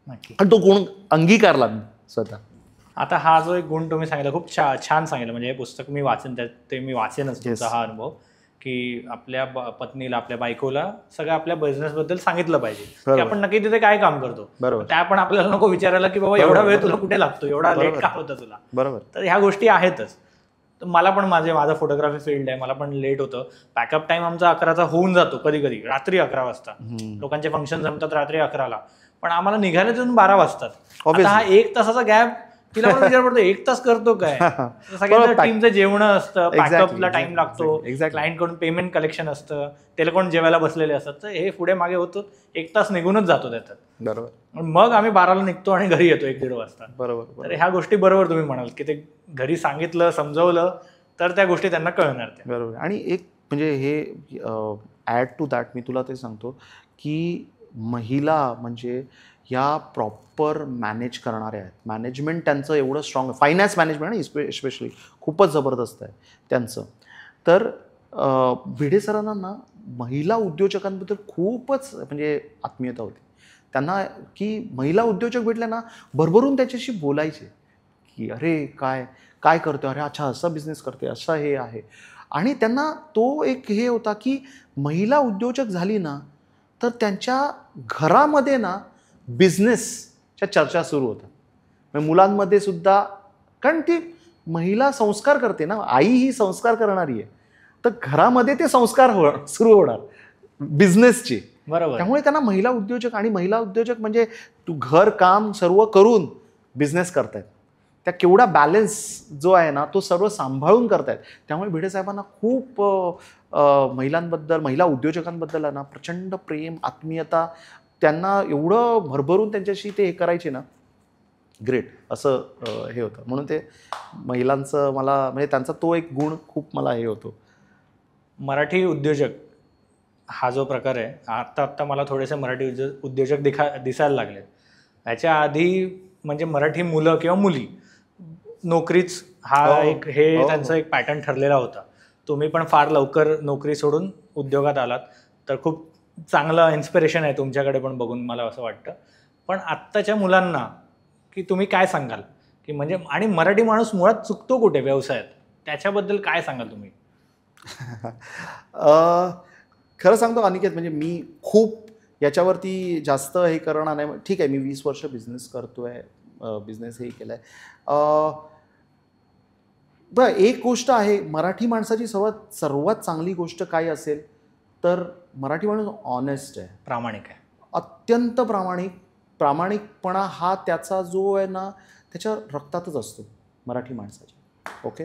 नक्की. आणि तो गुण अंगीकारला मी स्वतः. आता हा जो एक गुण तुम्ही सांगितला खूप छान सांगितलं. म्हणजे हे पुस्तक मी वाचेन, ते मी वाचेनच तुमचा हा अनुभव की आपल्या पत्नीला, आपल्या बायकोला सगळं आपल्या बिझनेसबद्दल सांगितलं पाहिजे की आपण नक्की तिथे काय काम करतो. बरोबर. त्या पण आपल्याला नको विचारायला की बाबा एवढा वेळ तुला कुठे लागतो, एवढा लेट का होता तुला. बरोबर. तर ह्या गोष्टी आहेतच. तर मला पण माझं फोटोग्राफी फील्ड आहे, मला पण लेट होतं. पॅकअप टाइम आमचा 11चा होऊन जातो, कधी कधी रात्री 11 वाजता. लोकांचे फंक्शन जमतात रात्री 11ला, पण आम्हाला निघायला तिथून 12 वाजतात. आता हा 1 तासाचा गॅप तिला पण विचार पडतो, 1 तास करतो काय. सगळ्यांचं टीमचं जेवण असतं, पॅकअपला टाइम लागतो, क्लायंट कडून पेमेंट कलेक्शन असतं, त्याला कोण जेवायला बसलेले असतात. तर हे पुढे मागे होतं, 1 तास निघूनच जातो त्याच्यात. बरोबर. मग आम्ही 12ला निघतो आणि घरी येतो 1-1.5 वाजता. बरोबर. तर ह्या गोष्टी बरोबर तुम्ही म्हणाल की ते घरी सांगितलं, समजवलं तर त्या गोष्टी त्यांना कळणार. बरोबर. आणि एक म्हणजे हे ॲड टू दॅट मी तुला ते सांगतो की महिला म्हणजे या प्रॉपर मॅनेज करणाऱ्या आहेत. मॅनेजमेंट त्यांचं एवढं स्ट्रॉंग आहे, फायनान्स मॅनेजमेंट स्पेशली खूपच जबरदस्त आहे त्यांचं. तर भिडे सरांना ना महिला उद्योजकांबद्दल खूपच म्हणजे आत्मीयता होती त्यांना, की महिला उद्योजक भेटले ना भरभरून त्याच्याशी बोलायचे की अरे काय करतो, अरे अच्छा असा बिझनेस करते, असा हे आहे. आणि त्यांना तो एक हे होता की महिला उद्योजक झाली ना तर त्यांच्या घरामध्ये ना बिझनेसच्या चर्चा सुरू होतात. मुलांमध्ये सुद्धा, कारण ती महिला संस्कार करते ना, आई ही संस्कार करणारी आहे, तर घरामध्ये ते संस्कार सुरू होणार बिझनेसचे. बरोबर. त्यामुळे त्यांना महिला उद्योजक, आणि महिला उद्योजक म्हणजे तू घर काम सर्व करून बिझनेस करतायत, त्या केवढा बॅलन्स जो आहे ना तो सर्व सांभाळून करतायत. त्यामुळे भिडे साहेबांना खूप महिलांबद्दल, महिला उद्योजकांबद्दल आहे ना प्रचंड प्रेम, आत्मीयता, त्यांना एवढं भरभरून त्यांच्याशी ते हे करायचे ना, ग्रेट असं हे होतं. म्हणून ते महिलांचं मला म्हणजे त्यांचा तो एक गुण खूप मला हे होतो. मराठी उद्योजक हा जो प्रकार आहे, आत्ता मला थोडेसे मराठी उद्योजक दिसायला लागले. याच्या आधी म्हणजे मराठी मुलं किंवा मुली नोकरीच हा एक हे त्यांचा एक पॅटर्न ठरलेला होता. तुम्ही पण फार लवकर नोकरी सोडून उद्योगात आलात, तर खूप चांगलं इन्स्पिरेशन आहे तुमच्याकडे पण बघून मला असं वाटतं. पण आत्ताच्या मुलांना की तुम्ही काय सांगाल की म्हणजे, आणि मराठी माणूस मुळात चुकतो कुठे व्यवसायात, त्याच्याबद्दल काय सांगाल तुम्ही? खरं सांगतो अनिकेत, म्हणजे मी खूप याच्यावरती जास्त हे करणार नाही. ठीक आहे, मी 20 वर्ष बिझनेस करतोय, बिझनेस हे केलं आहे. बरं, एक गोष्ट आहे, मराठी माणसाची सर्वात चांगली गोष्ट काय असेल तर मराठी माणूस ऑनेस्ट आहे, प्रामाणिक आहे, अत्यंत प्रामाणिकपणा हा त्याचा जो आहे ना त्याच्या रक्तातच असतो मराठी माणसाच्या. ओके.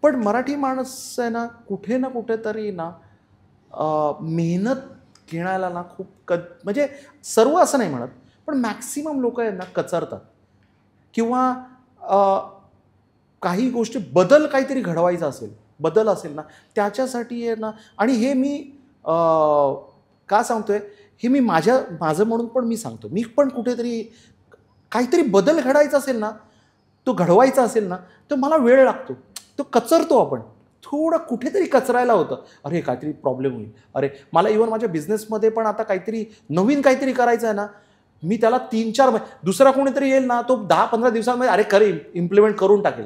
पण मराठी माणूस आहे ना कुठे ना कुठेतरी ना मेहनत घेण्याला ना खूप म्हणजे सर्व असं नाही म्हणत, पण मॅक्सिमम लोक आहे ना कचरतात, किंवा काही गोष्टी काहीतरी घडवायचा असेल, बदल असेल ना त्याच्यासाठी आहे ना. आणि हे मी का सांगतोय, हे मी माझं म्हणून पण मी सांगतो, मी पण कुठेतरी काहीतरी बदल घडायचा असेल ना, तो घडवायचा असेल ना, तर मला वेळ लागतो. तो कचरतो आपण, थोडं कुठेतरी कचरायला होतं, अरे काहीतरी प्रॉब्लेम होईल, अरे मला इव्हन माझ्या बिझनेसमध्ये पण आता काहीतरी नवीन काहीतरी करायचं आहे ना, मी त्याला 3-4 दुसरा कोणीतरी येईल ना, तो 10-15 दिवसांमध्ये अरे करे इम्प्लिमेंट करून टाकेल,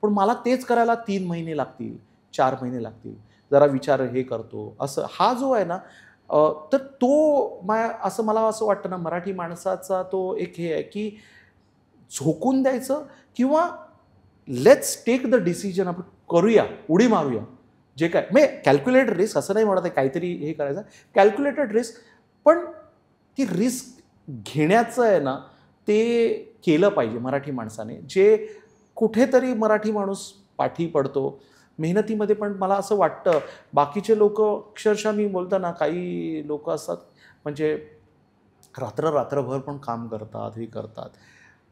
पण मला तेच करायला 3 महिने लागतील, 4 महिने लागतील, जरा विचार हे करतो असं. हा जो आहे ना, तर तो असं मला असं वाटतं ना, मराठी माणसाचा तो एक हे आहे की झोकून द्यायचं किंवा लेट्स टेक द डिसिजन, आपण करूया, उडी मारूया, जे काय म्हणजे कॅल्क्युलेटेड रिस्क, असं नाही म्हणत आहे काहीतरी हे करायचं, कॅल्क्युलेटेड रिस्क, पण ती रिस्क घेण्याचं आहे ना, ते केलं पाहिजे मराठी माणसाने, जे कुठेतरी मराठी माणूस पाठी पडतो मेहनतीमध्ये. पण मला असं वाटतं बाकीचे लोक अक्षरशः मी बोलतो ना, काही लोक असतात म्हणजे रात्रभर पण काम करतात, हे करतात,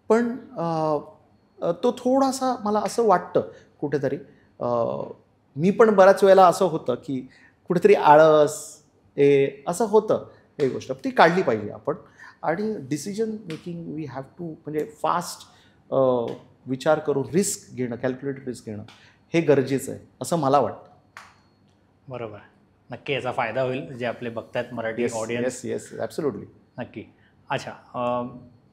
पण तो थोडासा मला असं वाटतं कुठेतरी, मी पण बऱ्याच वेळेला असं होतं की कुठेतरी आळस असं होतं, हे गोष्ट ती काढली पाहिजे आपण. आणि decision making we have to, म्हणजे फास्ट विचार करून रिस्क घेणं, कॅल्क्युलेटेड रिस्क घेणं हे गरजेचं आहे असं मला वाटतं. बरोबर, नक्की याचा फायदा होईल जे आपले बघतात मराठी ऑडियन्स. Yes absolutely. नक्की. अच्छा,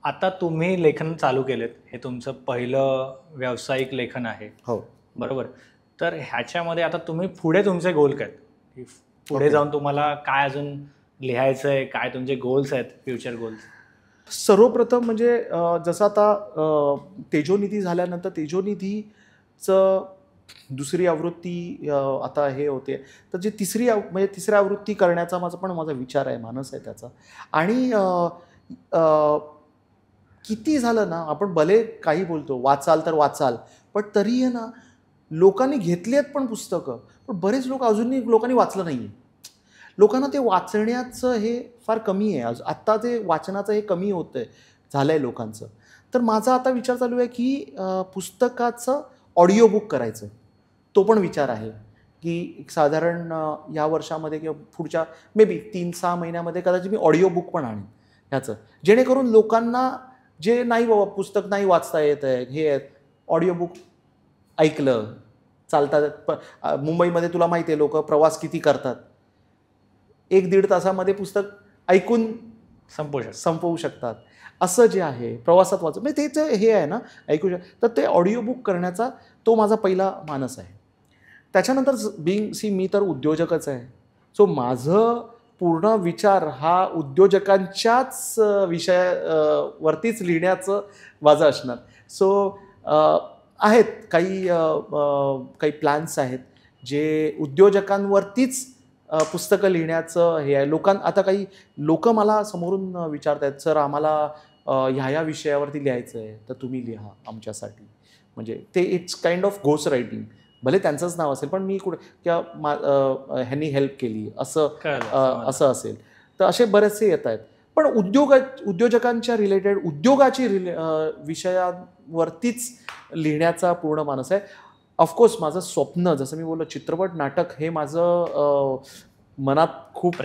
आता तुम्ही लेखन चालू केलेत, हे तुमचं पहिलं व्यावसायिक लेखन आहे. हो बरोबर. तर ह्याच्यामध्ये आता तुम्ही पुढे तुमचे गोल काय आहेत, की पुढे जाऊन तुम्हाला काय अजून लिहायचं आहे, काय तुमचे गोल्स आहेत, फ्युचर गोल्स? सर्वप्रथम म्हणजे जसं आता तेजोनिधी झाल्यानंतर तेजोनिधीचं दुसरी आवृत्ती आता हे होते, तर जे म्हणजे तिसऱ्या आवृत्ती करण्याचा माझा विचार आहे, मानस आहे त्याचा. आणि किती झालं ना, आपण भले काही बोलतो वाचाल तर वाचाल, पण तरी आहे ना, लोकांनी घेतली आहेत पण पुस्तकं, पण बरेच लोक अजूनही लोकांनी वाचलं नाही आहे. लोकांना ते वाचण्याचं हे फार कमी आहे, आत्ता ते वाचनाचं हे कमी होतं आहे, झालं आहे लोकांचं. तर माझा आता विचार चालू आहे की पुस्तकाचं ऑडिओ बुक करायचं, तो पण विचार आहे की साधारण या वर्षामध्ये किंवा पुढच्या मे बी 3-6 महिन्यामध्ये कदाचित मी ऑडिओ बुक पण आणेन ह्याचं, जेणेकरून लोकांना जे नाही बाबा पुस्तक नाही वाचता येत आहे, हे ऑडिओ बुक ऐकलं चालतात. मुंबईमध्ये तुला माहिती आहे लोक प्रवास किती करतात, 1-1.5 तासामध्ये पुस्तक ऐकून संपवू शकतात. असं जे आहे प्रवासात वाचून म्हणजे तेच हे आहे ना, ऐकू तर ते ऑडिओ बुक करण्याचा तो माझा पहिला मानस आहे. त्याच्यानंतर मी तर उद्योजकच आहे, सो माझं पूर्ण विचार हा उद्योजकांच्याच विषयावरतीच लिहिण्याचं माझं असणार. सो आहेत काही प्लॅन्स आहेत जे उद्योजकांवरतीच पुस्तकं लिहिण्याचं हे आहे. आता काही लोक मला समोरून विचारत आहेत, सर आम्हाला ह्या विषयावरती लिहायचं आहे, तर तुम्ही लिहा आमच्यासाठी. म्हणजे ते it's kind of ghost writing, भले त्यांचंच नाव असेल पण मी कुठे किंवा ह्यांनी हेल्प केली असं असेल, तर असे बरेचसे येत आहेत. पण उद्योजकांच्या रिलेटेड उद्योगाची विषयावरतीच लिहिण्याचा पूर्ण मानस आहे. ऑफकोर्स माझं स्वप्न, जसं मी बोललो, चित्रपट नाटक हे माझं मनात खूप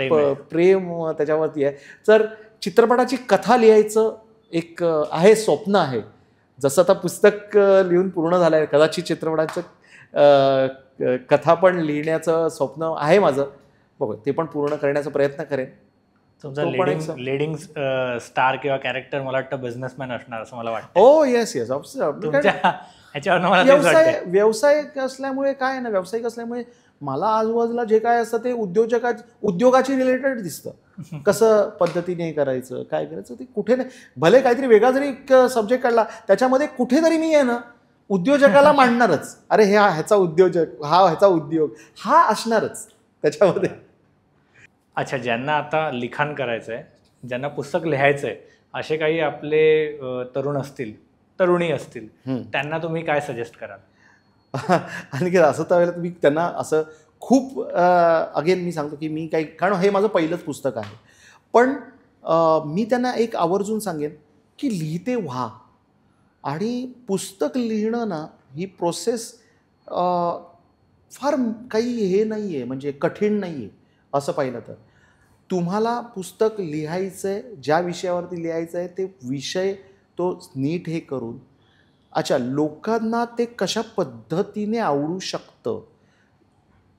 प्रेम त्याच्यावरती आहे. तर चित्रपटाची कथा लिहायचं एक आहे, स्वप्न आहे. जसं आता पुस्तक लिहून पूर्ण झालं आहे, कदाचित चित्रपटाचं कथा पण लिहिण्याचं स्वप्न आहे माझं. बघ ते पण पूर्ण करण्याचा प्रयत्न करेन. तुमचा लीडिंग स्टार किंवा कॅरेक्टर मला वाटतं बिझनेसमॅन असणार असं मला वाटतं. हो येस व्यावसायिक असल्यामुळे काय आहे ना, व्यावसायिक असल्यामुळे मला आजूबाजूला जे काय असतं ते उद्योगाची रिलेटेड दिसतं. कसं पद्धतीने करायचं, काय करायचं, ते कुठे नाही, भले काहीतरी वेगळा जरी सब्जेक्ट काढला त्याच्यामध्ये कुठेतरी मी आहे ना उद्योजकाला मांडणारच. अरे ह्याचा उद्योजक, ह्याचा उद्योग हा असणारच त्याच्यामध्ये. अच्छा, ज्यांना आता लिखाण करायचं आहे, ज्यांना पुस्तक लिहायचं आहे, असे काही आपले तरुणी असतील, त्यांना तुम्ही काय सजेस्ट कराल? आणि असं त्यावेळेला तुम्ही त्यांना असं खूप अगेन मी सांगतो की मी काही, कारण हे माझं पहिलंच पुस्तक आहे, पण मी त्यांना एक आवर्जून सांगेन की लिहिते व्हा. आणि पुस्तक लिहिणं ना, ही प्रोसेस फार काही हे नाही आहे, म्हणजे कठीण नाही आहे. असं पाहिलं तर तुम्हाला पुस्तक लिहायचं आहे, ज्या विषयावरती लिहायचं आहे ते विषय तो नीट हे करून अच्छा, लोकांना ते कशा पद्धतीने आवडू शकतं,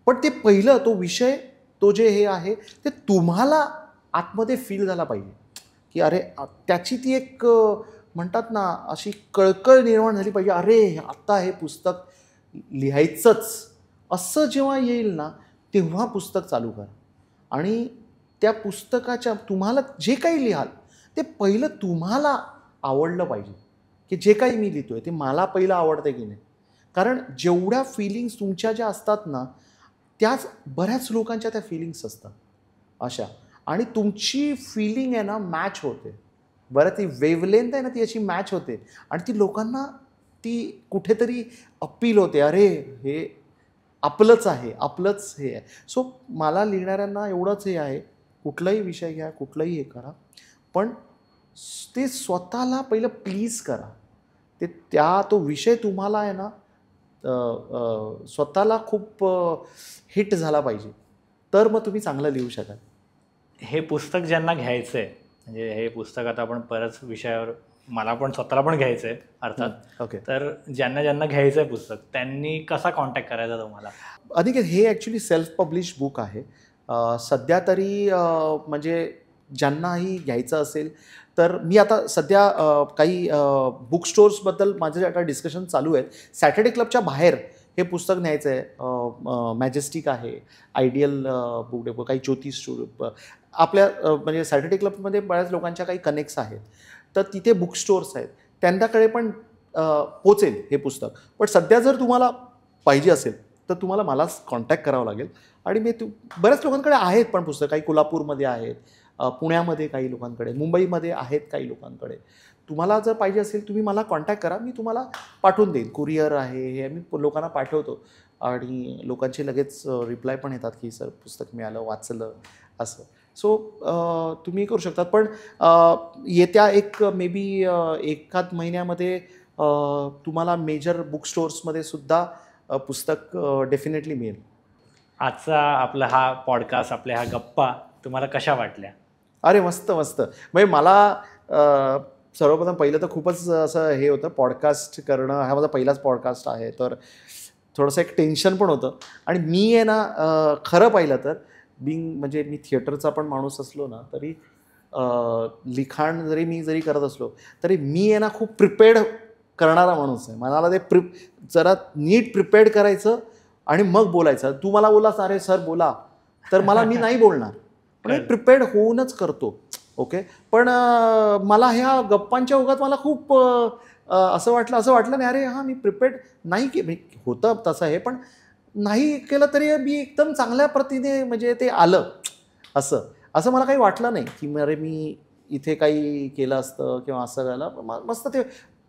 पण ते पहिलं तो विषय, तो जे हे आहे ते तुम्हाला आतमध्ये फील झाला पाहिजे, की अरे त्याची ती एक म्हणतात ना अशी कळकळ निर्माण झाली पाहिजे, अरे आता हे पुस्तक लिहायचंच, असं जेव्हा येईल ना तेव्हा पुस्तक चालू करा. आणि त्या पुस्तकाच्या तुम्हाला जे काही लिहाल ते पहिलं तुम्हाला आवडलं पाहिजे, की जे काही मी लिहितोय ते मला पहिलं आवडतं की नाही. कारण जेवढ्या फिलिंग्स तुमच्या ज्या असतात ना त्याच बऱ्याच लोकांच्या त्या फिलिंग्स असतात अशा, आणि तुमची फिलिंग आहे ना मॅच होते बरं, ती वेवलेंथ आहे ना ती अशी मॅच होते आणि ती लोकांना ती कुठेतरी अपील होते, अरे हे आपलंच आहे, आपलंच हे आहे. सो मला लिहिणाऱ्यांना एवढंच हे आहे, कुठलाही विषय घ्या, कुठलंही हे करा, पण ते स्वतःला पहिलं प्लीज करा. ते तो विषय तुम्हाला आहे ना स्वतःला खूप हिट झाला पाहिजे, तर मग तुम्ही चांगलं लिहू शकाल. हे पुस्तक ज्यांना घ्यायचं आहे, म्हणजे हे पुस्तक आता आपण बऱ्याच विषयावर मला पण स्वतःला पण घ्यायचं आहे अर्थात, ओके. तर ज्यांना घ्यायचं आहे पुस्तक त्यांनी कसा कॉन्टॅक्ट करायचा तुम्हाला? अनिकेत, हे ॲक्च्युली सेल्फ पब्लिश बुक आहे. सध्या तरी म्हणजे ज्यांनाही घ्यायचं असेल तर मी आता सध्या काही बुक स्टोर्सबद्दल माझे आता डिस्कशन चालू आहेत. सॅटर्डे क्लबच्या बाहेर हे पुस्तक न्यायचं आहे. मॅजेस्टिक आहे, आयडियल बुक डेपो, काही ज्योतिष आपल्या म्हणजे सॅटर्डे क्लबमध्ये बऱ्याच लोकांच्या काही कनेक्ट्स आहेत, तर तिथे बुक स्टोर्स आहेत, त्यांच्याकडे पण पोचेल हे पुस्तक. पण सध्या जर तुम्हाला पाहिजे असेल तर तुम्हाला मलाच कॉन्टॅक्ट करावं लागेल. आणि मी बऱ्याच लोकांकडे आहेत पण पुस्तकं, काही कोल्हापूरमध्ये आहेत, पुण्यामध्ये काही लोकांकडे, मुंबईमध्ये आहेत काही लोकांकडे. तुम्हाला जर पाहिजे असेल तुम्ही मला कॉन्टॅक्ट करा, मी तुम्हाला पाठवून देईन. कुरिअर आहे, हे मी लोकांना पाठवतो आणि लोकांचे लगेच रिप्लाय पण येतात की सर पुस्तक मिळालं, वाचलं, असं. सो तुम्ही करू शकतात. पण येत्या एक मे बी एखाद महिन्यामध्ये तुम्हाला मेजर बुक स्टोर्समध्ये सुद्धा पुस्तक डेफिनेटली मिळेल. आजचा आपला हा पॉडकास्ट, आपल्या ह्या गप्पा तुम्हाला कशा वाटल्या? अरे मस्त मस्त. म्हणजे मला सर्वप्रथम पहिलं तर खूपच असं हे होतं, पॉडकास्ट करणं हा माझा पहिलाच पॉडकास्ट आहे, तर थोडंसं एक टेन्शन पण होतं. आणि मी आहे ना खरं पाहिलं तर म्हणजे मी थिएटरचा पण माणूस असलो ना तरी लिखाण जरी करत असलो तरी मी आहे ना खूप प्रिपेअर्ड करणारा माणूस आहे. मला ते जरा नीट प्रिपेअर्ड करायचं आणि मग बोलायचं. तू मला बोलास अरे सर बोला, तर मी नाही बोलणार, पण प्रिपेअर्ड होऊनच करतो. ओके. पण मला ह्या गप्पांच्या ओघात मला खूप असं वाटलं नाही, अरे हां मी प्रिपेअर्ड नाही होतं तसं हे, पण नाही केलं तरी मी एकदम चांगल्या प्रतीने म्हणजे ते आलं, असं मला काही वाटलं नाही की अरे मी इथे काही केलं असतं किंवा असं झालं. मस्त ते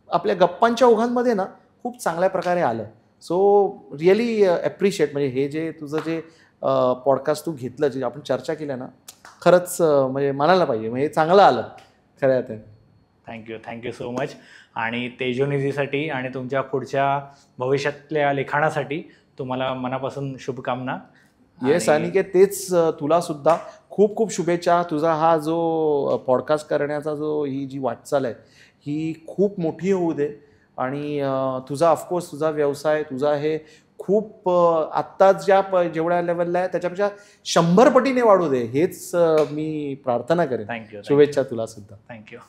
आपल्या गप्पांच्या ओघांमध्ये ना खूप चांगल्या प्रकारे आलं. सो रिअली ॲप्रिशिएट, म्हणजे हे जे तुझं जे पॉडकास्ट तू घेतलं, जे आपण चर्चा केल्या ना, खरंच म्हणजे म्हणायला पाहिजे, म्हणजे चांगलं आलं खरं आहे. Thank you so much. आणि तेजोनिधीसाठी आणि तुमच्या पुढच्या भविष्यातल्या लिखाणासाठी तुम्हाला मनापासून शुभकामना. येस अनिकेत, तेच तुला सुद्धा खूप खूप शुभेच्छा. तुझा हा जो पॉडकास्ट करण्याचा ही जी वाटचाल आहे ही खूप मोठी होऊ दे. आणि तुझा ऑफकोर्स तुझा व्यवसाय, तुझा हे खूप आत्ताच जेवढ्या लेवलला आहे त्याच्यापेक्षा 100 पटीने वाढू दे, हेच मी प्रार्थना करेन. थँक्यू. शुभेच्छा तुला सुद्धा. थँक्यू.